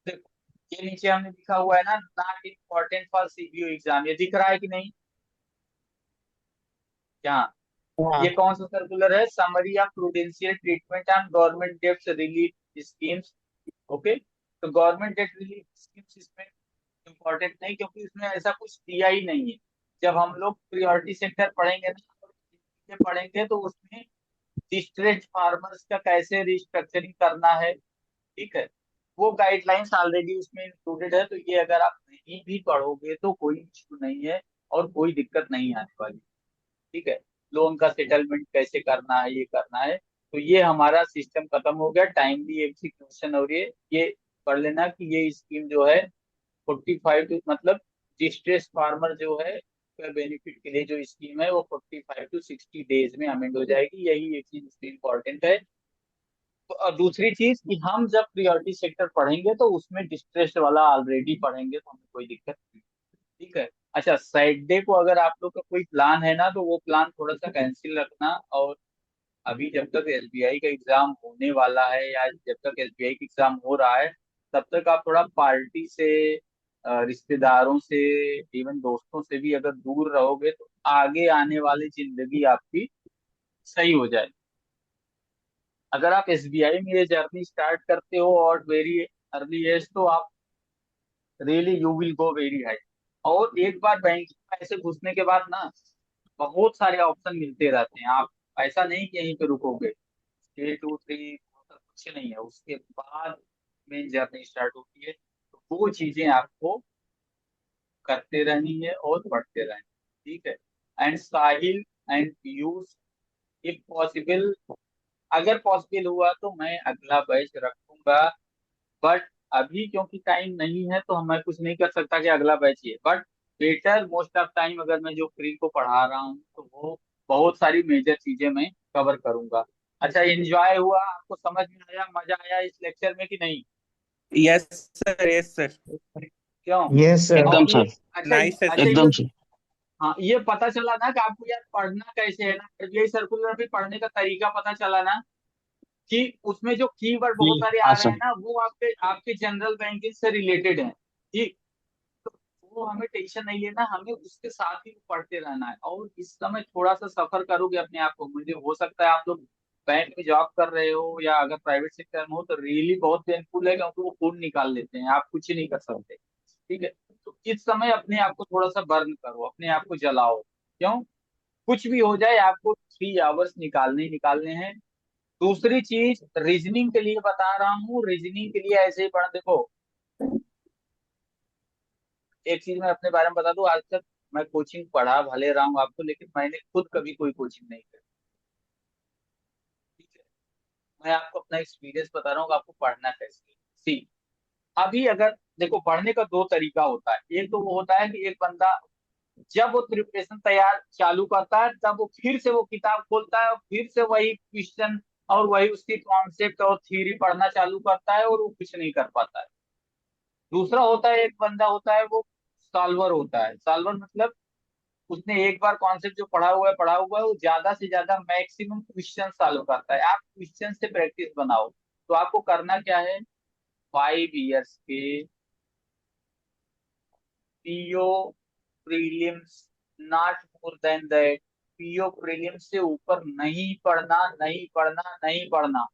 देखो ये नीचे हमने लिखा हुआ है ना, not important for CBO exam, ये दिख रहा है कि नहीं? क्या हाँ। ये कौन सा सर्कुलर है? Summary of prudential treatment on government डेब्ट रिलीफ स्कीम्स। ओके, तो गवर्नमेंट डेब्ट रिलीफ स्कीम्स इसमें इम्पोर्टेंट नहीं, क्योंकि इसमें ऐसा कुछ दिया ही नहीं है। जब हम लोग प्रियोरिटी सेक्टर पढ़ेंगे ना, पढ़ेंगे तो उसमें डिस्ट्रेस्ड फार्मर्स का कैसे रिस्ट्रक्चरिंग करना है, ठीक है, वो गाइडलाइंस ऑलरेडी उसमें इंक्लूडेड है। तो ये अगर आप नहीं भी पढ़ोगे तो कोई इश्यू नहीं है और कोई दिक्कत नहीं आने वाली। ठीक है, लोन का सेटलमेंट कैसे करना है, ये करना है, तो ये हमारा सिस्टम खत्म हो गया। टाइमली एग्जीक्यूशन, और ये पढ़ लेना कि ये स्कीम जो है 45 टू, मतलब डिस्ट्रेस फार्मर जो है बेनिफिट के लिए जो स्कीम है वो 45 to 60 डेज में अमेंड हो जाएगी। यही एक चीज इसमें इम्पोर्टेंट है। तो और दूसरी चीज कि हम जब प्रियोरिटी सेक्टर पढ़ेंगे तो उसमें डिस्ट्रेस वाला ऑलरेडी पढ़ेंगे, तो हमें कोई दिक्कत नहीं। ठीक है। अच्छा, सैटरडे को अगर आप लोग का कोई प्लान है ना, तो वो प्लान थोड़ा सा कैंसिल रखना। और अभी जब तक एसबीआई का एग्जाम होने वाला है या जब तक एसबीआई का एग्जाम हो रहा है, तब तक आप थोड़ा पार्टी से, रिश्तेदारों से, इवन दोस्तों से भी अगर दूर रहोगे तो आगे आने वाली जिंदगी आपकी सही हो जाए। अगर आप एसबीआई में ये जर्नी स्टार्ट करते हो और वेरी अर्ली एज, तो आप really you will go very high. और एक बार बैंकिंग में ऐसे घुसने के बाद ना, बहुत सारे ऑप्शन मिलते रहते हैं। आप ऐसा नहीं कि यहीं पे रुकोगे, 1 2 3 कुछ नहीं है, उसके बाद मेन जर्नी स्टार्ट होती है। तो वो चीजें आपको करते रहनी है और पढ़ते रहनी है। ठीक है। And Sahil and use, if possible, अगर पॉसिबल हुआ तो मैं अगला बैच रखूंगा। बट अभी क्योंकि टाइम नहीं है तो मैं कुछ नहीं कर सकता कि अगला बैच ही है। But better most of time अगर मैं जो फ्री को पढ़ा रहा हूँ तो वो बहुत सारी मेजर चीजें मैं कवर करूंगा। अच्छा, एंजॉय हुआ? आपको समझ में आया, मजा आया इस लेक्चर में कि नहीं? यस सर, यस सर, क्यों? Yes, sir. एकदम और ये सर, अच्छा, नाइस अच्छा सेशन। ये, एकदम सर। हाँ ये पता चला ना कि आपको यार पढ़ना कैसे है ना, यही सर्कुलर भी पढ़ने का तरीका पता चला ना, कि उसमें जो कीवर्ड बहुत सारे आ हाँ रहे सर। हैं ना, वो आपके आपके जनरल बैंकिंग से रिलेटेड है। ठीक, तो वो हमें टेंशन नहीं लेना, हमें उसके साथ ही पढ़ते रहना है। और इस समय थोड़ा सा सफर करोगे अपने आप को, मुझे हो सकता है आप लोग बैंक में जॉब कर रहे हो या अगर प्राइवेट सेक्टर में हो तो रियली बहुत पेनफुल है, क्योंकि वो खून निकाल लेते हैं, आप कुछ नहीं कर सकते। ठीक है, तो इस समय अपने आप को थोड़ा सा बर्न करो, अपने आप को जलाओ। क्यों? कुछ भी हो जाए आपको 3 आवर्स निकालने ही निकालने हैं। दूसरी चीज रीजनिंग के लिए बता रहा हूँ, रीजनिंग के लिए ऐसे ही पढ़, देखो एक चीज मैं अपने बारे में बता दूं, आज तक मैं कोचिंग पढ़ा भले रहा हूँ आपको, लेकिन मैंने खुद कभी कोई कोचिंग नहीं करी। ठीक है, मैं आपको अपना एक्सपीरियंस बता रहा हूँ कि आपको पढ़ना कैसे है। सी, अभी अगर देखो पढ़ने का दो तरीका होता है। एक तो वो होता है कि एक बंदा जब वो प्रिपरेशन तैयार चालू करता है तब वो फिर से वो किताब खोलता है और फिर से वही क्वेश्चन और वही उसकी कॉन्सेप्ट और थ्योरी पढ़ना चालू करता है और वो कुछ नहीं कर पाता है। दूसरा होता है, एक बंदा होता है वो सॉल्वर होता है। सॉल्वर मतलब उसने एक बार कॉन्सेप्ट जो पढ़ा हुआ है वो ज्यादा से ज्यादा मैक्सिमम क्वेश्चन सॉल्व करता है। आप क्वेश्चन से प्रैक्टिस बनाओ। तो आपको करना क्या है, 5 इयर्स के PO prelims, not more than that. PO prelims से ऊपर नहीं पढ़ना, नहीं पढ़ना, नहीं पढ़ना।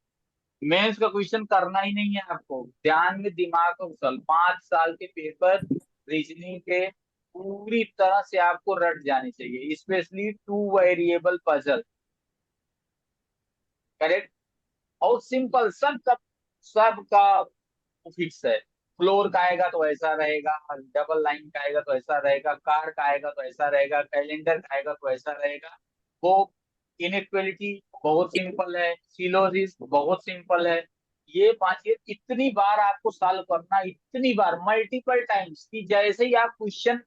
मेंस का क्वेश्चन करना ही नहीं है आपको। ध्यान में दिमाग को घुसल 5 साल के पेपर रीजनिंग के पूरी तरह से आपको रट जाने चाहिए, स्पेशली 2 वेरिएबल पजल। करेक्ट। और सिंपल, सबका फिक्स है। फ्लोर का आएगा तो ऐसा रहेगा, डबल लाइन का आएगा तो ऐसा रहेगा, कार का आएगा तो ऐसा रहेगा, कैलेंडर का आएगा तो ऐसा रहेगा। वो इनइक्वलिटी बहुत सिंपल है, सिलोजिस बहुत सिंपल है। ये 5 इतनी बार आपको सॉल्व करना, इतनी बार मल्टीपल टाइम्स कि जैसे ही आप क्वेश्चन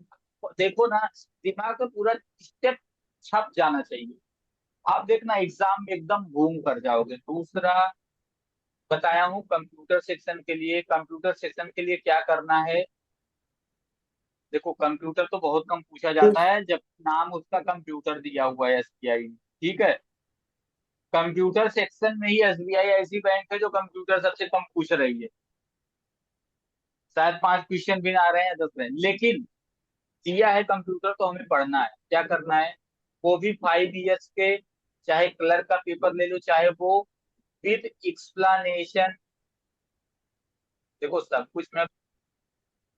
देखो ना, दिमाग में पूरा स्टेप छप जाना चाहिए। आप देखना एग्जाम में एकदम घूम कर जाओगे। दूसरा बताया हूँ कंप्यूटर सेक्शन के लिए, कंप्यूटर सेक्शन के लिए क्या करना है। देखो कंप्यूटर तो बहुत कम पूछा जाता है जब नाम उसका कंप्यूटर दिया हुआ है एसबीआई में। ठीक है, कंप्यूटर सेक्शन में ही एसबीआई ऐसी बैंक है जो कंप्यूटर सबसे कम पूछ रही है। शायद 5 क्वेश्चन भी ना आ रहे हैं, 10 रहे हैं, लेकिन दिया है कंप्यूटर तो हमें पढ़ना है। क्या करना है, वो भी 5 इयर्स के, चाहे क्लर्क का पेपर ले लो, चाहे वो विद एक्सप्लेनेशन। देखो सब कुछ मैं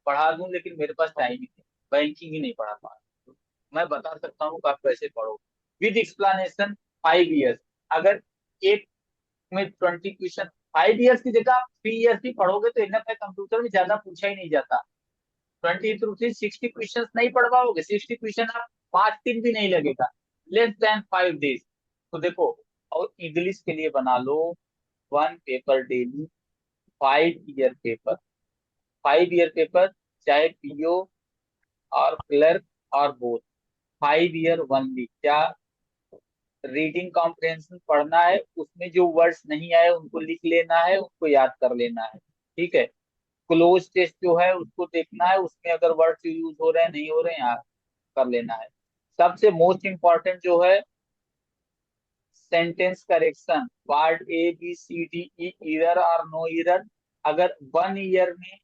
पढ़ा दूं लेकिन मेरे पास टाइम ही नहीं, बैंकिंग ही नहीं पढ़ा पा रहा। मैं बता सकता हूँ कि आप कैसे पढ़ो विद एक्सप्लेनेशन। 5 इयर्स, अगर एक में 20 क्वेश्चन, 5 इयर्स की जगह आप 3 इयर्स भी पढ़ोगे तो इनफ है, कंप्यूटर में ज्यादा पूछा ही नहीं जाता। 20 थ्रू 60 क्वेश्चन नहीं पढ़ पाओगे, 60 क्वेश्चन आप 5 दिन भी नहीं लगेगा, लेस देन 5 डेज। तो देखो, और इंग्लिश के लिए बना लो 1 paper daily, 5 year paper. 5 year paper, चाहे पीओ और क्लर्क और बोथ, 5 ईयर ओनली। क्या रीडिंग कॉम्प्रिहेंशन पढ़ना है, उसमें जो वर्ड्स नहीं आए उनको लिख लेना है, उनको याद कर लेना है। ठीक है, क्लोज टेस्ट जो है उसको देखना है, उसमें अगर वर्ड्स यूज हो रहे हैं नहीं हो रहे हैं याद कर लेना है। सबसे मोस्ट इंपॉर्टेंट जो है sentence correction, part ABCDE, error और नो इरर। अगर 1 ईयर में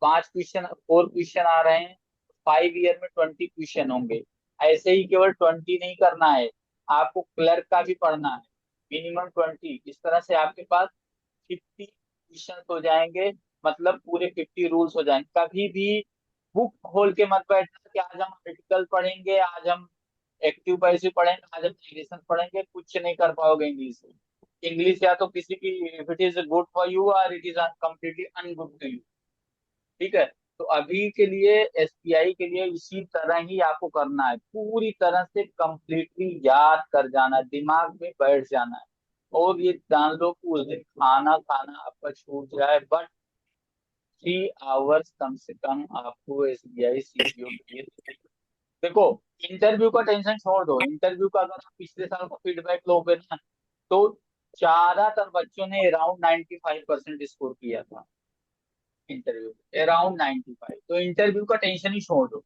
5 क्वेश्चन 4 क्वेश्चन आ रहे हैं, 5 ईयर में 20 क्वेश्चन होंगे। ऐसे ही केवल 20 नहीं करना है, आपको क्लर्क का भी पढ़ना है, मिनिमम 20। इस तरह से आपके पास 50 क्वेश्चन हो जाएंगे, मतलब पूरे 50 रूल्स हो जाएंगे। कभी भी बुक खोल के मत बैठना कि आज हम आर्टिकल पढ़ेंगे, आज हम एक्टिव पैसिव पढ़ेंगे, आज हम नेगेशन पढ़ेंगे, कुछ नहीं कर पाओगे इंग्लिश में। इंग्लिश या तो किसी की, if it is good for you और it is completely ungood to you. ठीक है, तो अभी के लिए एसबीआई के लिए इसी तरह ही आपको करना है, पूरी तरह से कंप्लीटली याद कर जाना है, दिमाग में बैठ जाना है। और ये जान लो कि उस दिन खाना खाना आपका छूट जाए, बट 3 आवर्स कम से कम आपको एसबीआई सीपीओ के लिए देखो। इंटरव्यू का टेंशन छोड़ दो, इंटरव्यू का अगर आप पिछले साल का फीडबैक लोगे ना, तो ज्यादातर बच्चों ने अराउंड 95% स्कोर किया था इंटरव्यू, अराउंड 95। तो इंटरव्यू का टेंशन ही छोड़ दो।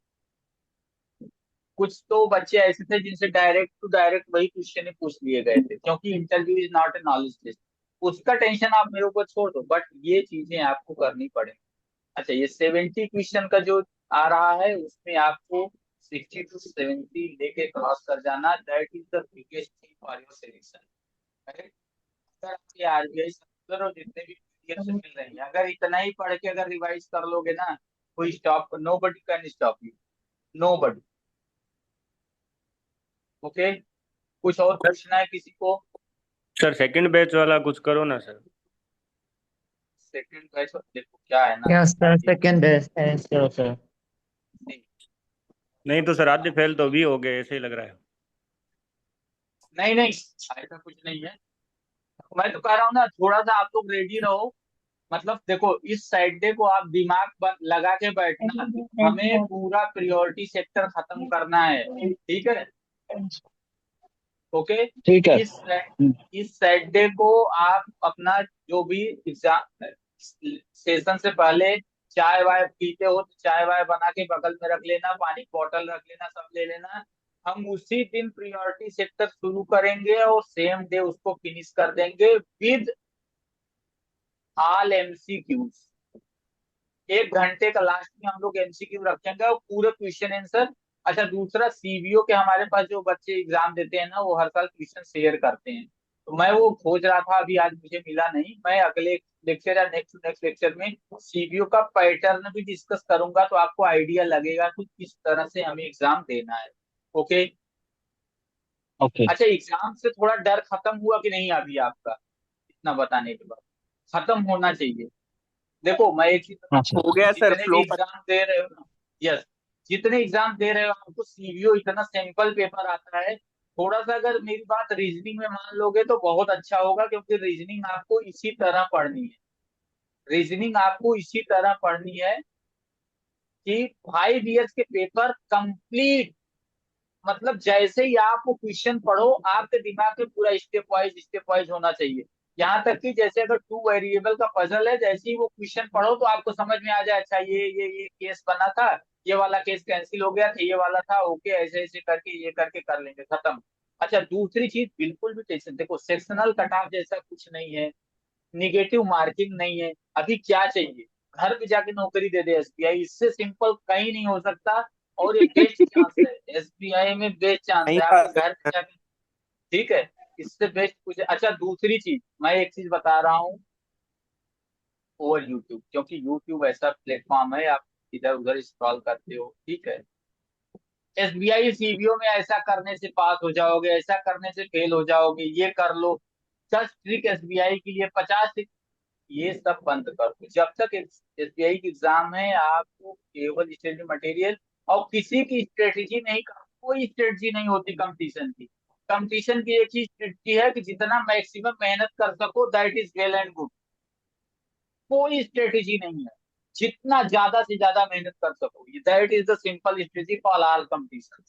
कुछ तो बच्चे ऐसे थे जिनसे डायरेक्ट टू डायरेक्ट वही क्वेश्चन ही पूछ लिए गए थे, क्योंकि interview is not a knowledge test. उसका टेंशन आप मेरे ऊपर छोड़ दो, बट ये चीजें आपको करनी पड़ेगी। अच्छा, ये 70 क्वेश्चन का जो आ रहा है उसमें आपको 60 to 70 लेके क्रॉस कर जाना, that is the biggest thing for your selection. अगर आपके आरबीआई सर्कुलर और जितने भी पीडीएफ से मिल रही हैं, अगर इतना ही पढ़ के अगर रिवाइज कर लोगे ना, कोई stop, nobody can stop you, nobody. Okay, कुछ और पूछना है किसी को? सर सेकंड बैच वाला कुछ करो ना सर। सेकंड बैच देखो क्या है ना, Yes, sir. Second best answer, sir. नहीं तो सर आधे फेल तो भी हो गए ऐसे ही लग रहा है। नहीं नहीं, ऐसा कुछ नहीं है। मैं तो कह रहा हूँ ना, थोड़ा सा आप लोग रेडी रहो। मतलब देखो, इस सैटरडे को आप दिमाग लगा के बैठना, हमें पूरा प्रियोरिटी सेक्टर खत्म करना है, ठीक है? ओके, ठीक है। इस इस सैटरडे को आप अपना जो भी एग्जाम सेशन से पहले चाय वाय पीते हो तो चाय वाय बना के बगल में रख लेना, पानी की बोतल रख लेना, सब ले लेना। हम उसी दिन प्रियोरिटी सेक्टर शुरू करेंगे और सेम डे उसको फिनिश कर देंगे विद ऑल एमसीक्यूज। 1 घंटे का लास्ट में हम लोग एमसीक्यू रखेंगे और पूरे क्वेश्चन आंसर। अच्छा, दूसरा सीबीओ के हमारे पास जो बच्चे एग्जाम देते हैं ना, वो हर साल क्वेश्चन शेयर करते हैं, तो मैं वो खोज रहा था, अभी आज मुझे मिला नहीं। मैं अगले लेक्चर या नेक्स्ट नेक्स्ट लेक्चर में सीबीओ का पैटर्न भी डिस्कस करूंगा, तो आपको आइडिया लगेगा कि किस तरह से हमें एग्जाम देना है। ओके। ओके। अच्छा, एग्जाम से थोड़ा डर खत्म हुआ कि नहीं अभी आपका? इतना बताने के बाद खत्म होना चाहिए। देखो, मैं एक चीज हाँ बताता सर। हो हूँ, गया सर, जितने भी फ्लो। एग्जाम दे रहे हो ना, यस, जितने एग्जाम दे रहे हो आपको सीबीओ इतना सिंपल पेपर आता है। थोड़ा सा अगर मेरी बात रीजनिंग में मान लोगे तो बहुत अच्छा होगा, क्योंकि रीजनिंग आपको इसी तरह पढ़नी है। रीजनिंग आपको इसी तरह पढ़नी है कि 5 इयर्स के पेपर कंप्लीट, मतलब जैसे ही आप वो क्वेश्चन पढ़ो, आपके दिमाग में पूरा स्टेप वाइज होना चाहिए। यहाँ तक कि जैसे अगर 2 वेरिएबल का पजल है, जैसे ही वो क्वेश्चन पढ़ो तो आपको समझ में आ जाए, अच्छा ये केस बना था, ये वाला केस कैंसिल हो गया था, ये वाला था, ओके, ऐसे ऐसे करके ये करके कर लेंगे, खत्म। अच्छा, दूसरी चीज, बिल्कुल भी टेंशन, देखो सेक्शनल कट ऑफ जैसा कुछ नहीं है, निगेटिव मार्किंग नहीं है। अभी क्या चाहिए? घर पे जाके नौकरी दे दे एसबीआई, इससे सिंपल कहीं नहीं हो सकता। और ये बेस्ट चांस है, एसबीआई में बेस्ट चांस नहीं है था आपके घर पे सर। जाके। ठीक है, इससे बेस्ट कुछ। अच्छा, दूसरी चीज, मैं एक चीज बता रहा हूँ, ओवर यूट्यूब, क्योंकि यूट्यूब ऐसा प्लेटफॉर्म है, आप इधर उधर स्क्रॉल करते हो, ठीक है? एसबीआई सीबीओ में ऐसा करने से पास हो जाओगे, ऐसा करने से फेल हो जाओगे, ये कर लो, जस्ट ट्रिक एसबीआई के लिए 50, ये सब बंद कर दो। जब तक एसबीआई की एग्जाम है, आपको केवल स्टडी मटेरियल और किसी की स्ट्रेटेजी नहीं, कोई स्ट्रेटेजी नहीं होती कंपटीशन की। कंपटीशन की एक ही स्ट्रेटेजी है कि जितना मैक्सिमम मेहनत कर सको, that is well and good. कोई स्ट्रेटेजी नहीं है, जितना ज्यादा से ज्यादा मेहनत कर सको, that is the simple strategy for all competition.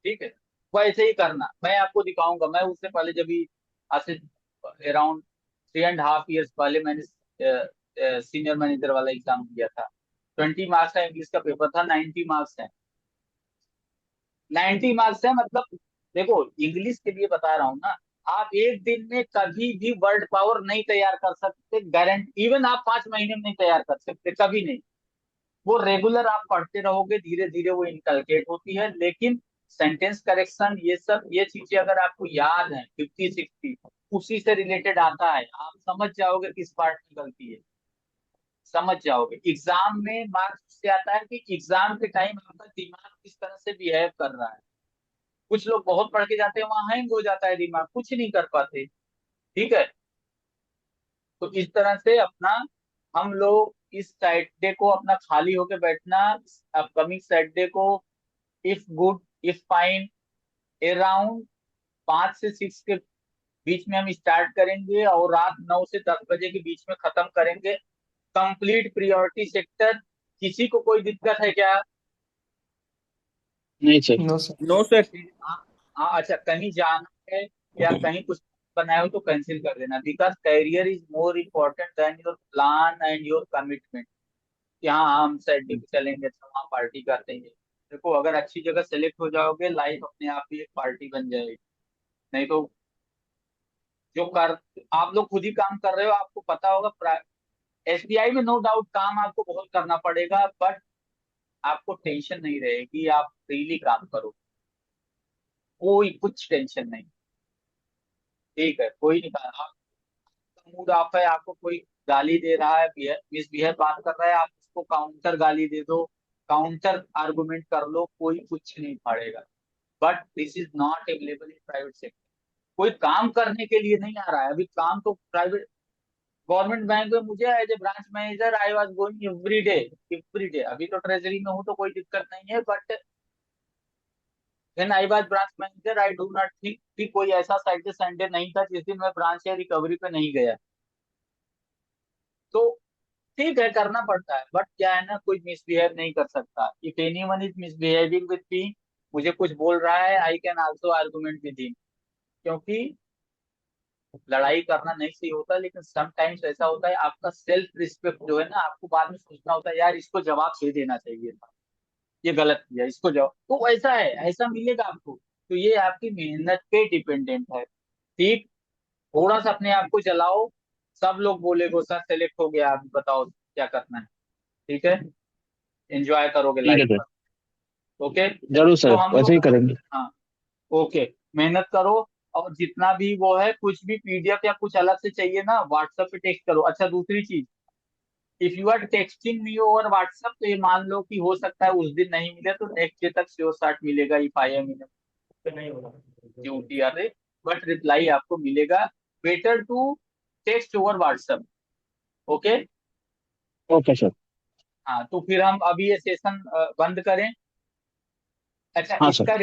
ठीक है, वैसे ही करना, मैं आपको दिखाऊंगा। मैं उससे पहले जब भी, आज से अराउंड 3.5 इयर्स पहले, मैंने सीनियर मैनेजर वाला एग्जाम दिया था। 20 मार्क्स का इंग्लिश का पेपर था, 90 मार्क्स है। 90 मार्क्स है, मतलब देखो, इंग्लिश के लिए बता रहा हूँ ना, आप एक दिन में कभी भी वर्ड पावर नहीं तैयार कर सकते, गारंटी। इवन आप 5 महीने में नहीं तैयार कर सकते, कभी नहीं। वो रेगुलर आप पढ़ते रहोगे, धीरे धीरे वो इनकलकेट होती है। लेकिन सेंटेंस करेक्शन, ये सब ये चीजें अगर आपको याद है 50-60, उसी से रिलेटेड आता है, आप समझ जाओगे किस पार्ट की गलती है, समझ जाओगे। एग्जाम में मार्क्स उससे आता है कि एग्जाम के टाइम आपका दिमाग किस तरह से बिहेव कर रहा है। कुछ लोग बहुत पढ़ के जाते हैं, वहां हैंग हो जाता है दिमाग, कुछ नहीं कर पाते। ठीक है, तो इस तरह से अपना, हम लोग इस सैटरडे को अपना खाली होके बैठना, अपकमिंग सैटरडे को, if good if fine, around 5 से 6 के बीच में हम स्टार्ट करेंगे और रात 9 से 10 बजे के बीच में खत्म करेंगे कंप्लीट प्रियोरिटी सेक्टर। किसी को कोई दिक्कत है क्या? नहीं सर। No sir. No sir. हाँ हाँ, अच्छा, कहीं जाना है या कहीं कुछ बनाए हो तो कैंसिल कर देना, because career is more important than your plan and your commitment. यहाँ हम सैटरडे को चलेंगे तो वहाँ पार्टी कर देंगे। देखो, अगर अच्छी जगह सेलेक्ट हो जाओगे, लाइफ अपने आप ही एक पार्टी बन जाएगी। नहीं तो जो कर, आप लोग खुद ही काम कर रहे हो, आपको पता होगा एसबीआई में नो डाउट काम आपको बहुत करना पड़ेगा, बट आपको टेंशन नहीं रहेगी, आप फ्रीली काम करो, कोई कुछ टेंशन नहीं। ठीक है, कोई नहीं कहा आपका मूड ऑफ है, आपको कोई गाली दे रहा है, मिसबिहेव बात कर रहा है, आप उसको काउंटर गाली दे दो, काउंटर आर्गुमेंट कर लो, कोई कुछ नहीं पड़ेगा। But this is not available in private sector. कोई काम करने के लिए नहीं आ रहा है अभी, काम तो प्राइवेट गवर्नमेंट बैंक में मुझे as a branch manager I was going every day, every day. अभी तो ट्रेजरी में हूँ तो कोई दिक्कत नहीं है, but when I was branch manager I do not think कि कोई ऐसा सैटरडे संडे नहीं था जिस दिन मैं ब्रांच या रिकवरी पे नहीं गया। तो ठीक है, करना पड़ता है, बट क्या है ना, कोई मिसबिहेव नहीं कर सकता। If anyone is misbehaving with me, मुझे कुछ बोल रहा है, I can also argument with him, क्योंकि लड़ाई करना नहीं सही होता, लेकिन समटाइम्स ऐसा होता है आपका सेल्फ रिस्पेक्ट जो है ना, आपको बाद में सोचना होता है यार इसको जवाब दे देना चाहिए था, ये गलत किया, इसको जवाब, तो ऐसा है, ऐसा मिलेगा आपको। तो ये आपकी मेहनत पे डिपेंडेंट है। ठीक, थोड़ा सा अपने आप को चलाओ, सब लोग बोलेगो सर सेलेक्ट हो गया, आप बताओ क्या करना है। ठीक है, एंजॉय करोगे ठीक है लाइफ सर। में। ओके, जरूर तो सर, हम वैसे लोग, ही करेंगे। हाँ, ओके, मेहनत करो। और जितना भी वो है, कुछ भी पीडीएफ या कुछ अलग से चाहिए ना, व्हाट्सएप पे टेक्स्ट करो। अच्छा, दूसरी चीज, if you are texting me over WhatsApp, तो ये मान लो कि हो सकता है उस दिन नहीं मिले तो नेक्स्ट डे तक श्योर शॉट मिलेगा, इफ आई एम इन नहीं होगा ड्यूटी अरे, बट रिप्लाई आपको मिलेगा। Better to text over WhatsApp. Okay, okay sir. हाँ, तो फिर हम अभी ये सेशन बंद करें। अच्छा, हाँ सर।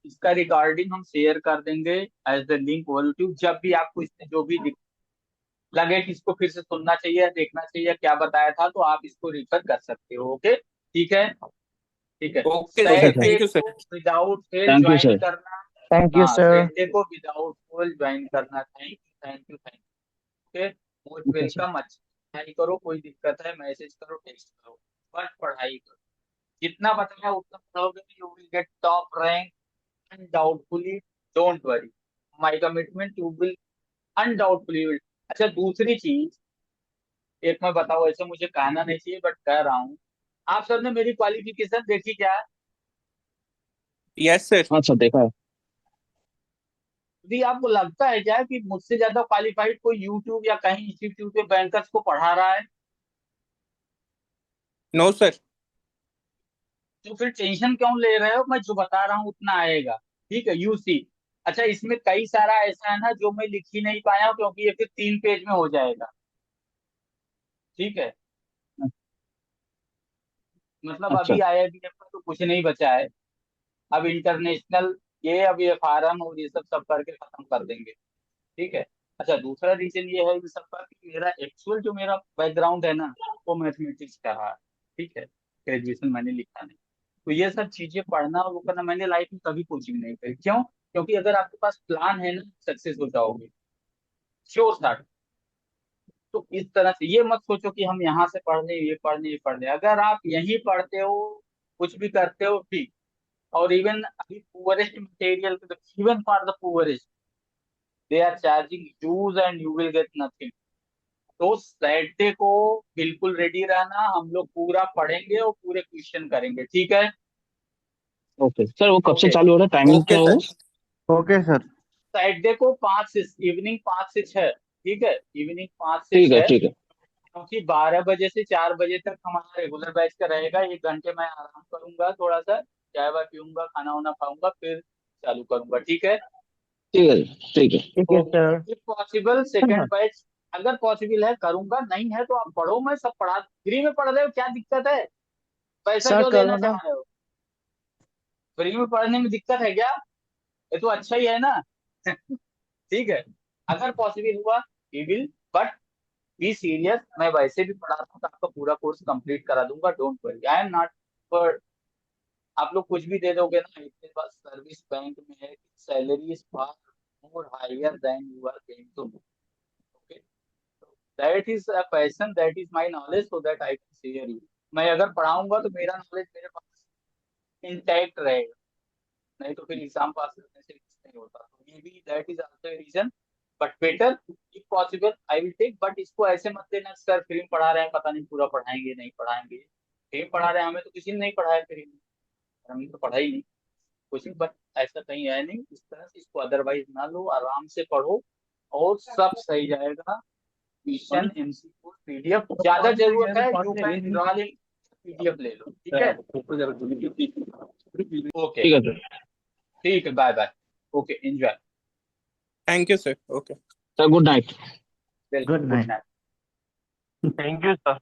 इसका रिकॉर्डिंग हम शेयर कर देंगे as the link over YouTube. जब भी आपको इसमें जो भी लगे कि इसको फिर से सुनना चाहिए या देखना चाहिए, क्या बताया था, तो आप इसको रिफर कर सकते हो। ओके, ठीक है, ठीक है। Okay okay sir, sir. Saturday thank you को sir. Without fail thank you join sir. करना। Thank you, हाँ, sir. सैटरडे को विदाउट फेल ज्वाइन करना। Thank you, thank you, thank you. Okay, most okay sir. Welcome. अच्छा, पढ़ाई करो, कोई दिक्कत है मैसेज करो, टेक्स्ट करो, बस पढ़ाई करो। जितना बताया उतना पढ़ोगे, you will get top rank undoubtedly. Don't worry, my commitment, you will undoubtedly will. अच्छा, दूसरी चीज एक मैं बताऊं, ऐसे मुझे कहना नहीं चाहिए बट कह रहा हूँ, आप सबने मेरी क्वालिफिकेशन देखी क्या? Yes sir. हाँ सर, देखा है। यदि आपको लगता है क्या कि मुझसे ज्यादा क्वालिफाइड कोई यूट्यूब या कहीं इंस्टीट्यूट के बैंकर्स को पढ़ा रहा है? No sir. तो फिर टेंशन क्यों ले रहे हो? मैं जो बता रहा हूँ उतना आएगा। ठीक है, यू सी। अच्छा, इसमें कई सारा ऐसा है ना जो मैं लिख ही नहीं पाया हूँ, क्योंकि ये फिर 3 पेज में हो जाएगा। ठीक है, मतलब अच्छा। अभी आईआईबीएम का तो कुछ नहीं बचा है, अब इंटरनेशनल, ये अब ये फार्म और ये सब सब करके खत्म कर देंगे। ठीक है। अच्छा, दूसरा रीजन ये है इन सब का कि मेरा एक्चुअल जो मेरा बैकग्राउंड है ना, वो मैथमेटिक्स का रहा है। ठीक है, ग्रेजुएशन मैंने लिखा नहीं। तो ये सब चीजें पढ़ना और वो करना, मैंने लाइफ में कभी कोचिंग नहीं करी। क्यों? क्योंकि अगर आपके पास प्लान है ना, सक्सेस हो जाओगे, श्योर शॉट। तो इस तरह से ये मत सोचो कि हम यहाँ से पढ़ लें, ये पढ़ लें, ये पढ़ लें। अगर आप यहीं पढ़ते हो, कुछ भी करते हो, ठीक। और इवन अभी poorest material, even for the poorest they are charging huge and you will get nothing. तो सैटरडे को बिल्कुल रेडी रहना, हम लोग पूरा पढ़ेंगे और पूरे क्वेश्चन करेंगे। ठीक है, ओके सर, वो कब से ओके। चालू हो रहा है, टाइमिंग ओके क्या होगा? सर। Okay sir. सैटरडे को 5 से इवनिंग 5 से 6। ठीक है, इवनिंग पाँच से ठीक है, छह ठीक है। क्योंकि 12 बजे से 4 बजे तक हमारा रेगुलर बैच का रहेगा। 1 घंटे मैं आराम करूंगा, थोड़ा सा चाय वाय पीऊंगा, खाना वाना खाऊंगा, फिर चालू करूंगा। ठीक है, ठीक है। ठीक है। ठीक है, okay. sir. If possible second batch अगर पॉसिबल है करूंगा, नहीं है तो आप पढ़ो, मैं सब पढ़ा, फ्री में पढ़ रहे हो, क्या दिक्कत है? पैसा Sir, क्यों देना करूँगा. चाह रहे हो? फ्री में पढ़ने में दिक्कत है क्या? ये तो अच्छा ही है ना। ठीक है, अगर पॉसिबल हुआ we will, but be serious. मैं वैसे भी पढ़ाता हूँ तो आपका पूरा कोर्स कंप्लीट करा दूंगा, don't worry, I am not for. आप लोग कुछ भी दे दोगे ना, इतने पास सर्विस बैंक में है, salary is far more higher than you are paying to. Okay, that is a passion, that is my knowledge, so that I can share you. मैं अगर पढ़ाऊंगा तो मेरा नॉलेज मेरे पास इंटैक्ट रहेगा, नहीं तो फिर एग्जाम पास करने से कुछ नहीं होता। तो may be that is also reason but better if possible I will take, but इसको ऐसे मत लेना सर फ्री में पढ़ा रहे हैं, पता नहीं पूरा पढ़ाएंगे नहीं पढ़ाएंगे। फ्री में पढ़ा रहे हैं, हमें तो किसी ने नहीं पढ़ाया फ्री में, हमने तो पढ़ा ही नहीं कुछ भी। बट ऐसा कहीं है नहीं, इस तरह से इसको अदरवाइज ना लो, आराम से पढ़ो और सब सही जाएगा। क्वेश्चन एमसीक्यू पीडीएफ ज्यादा जरूरत है, you can enrol in PDF ले लो, ठीक है। ओके ठीक है सर। ठीक है, bye bye, okay enjoy. Thank you sir. Okay sir good night. Welcome, Good good night. Night. Thank you sir.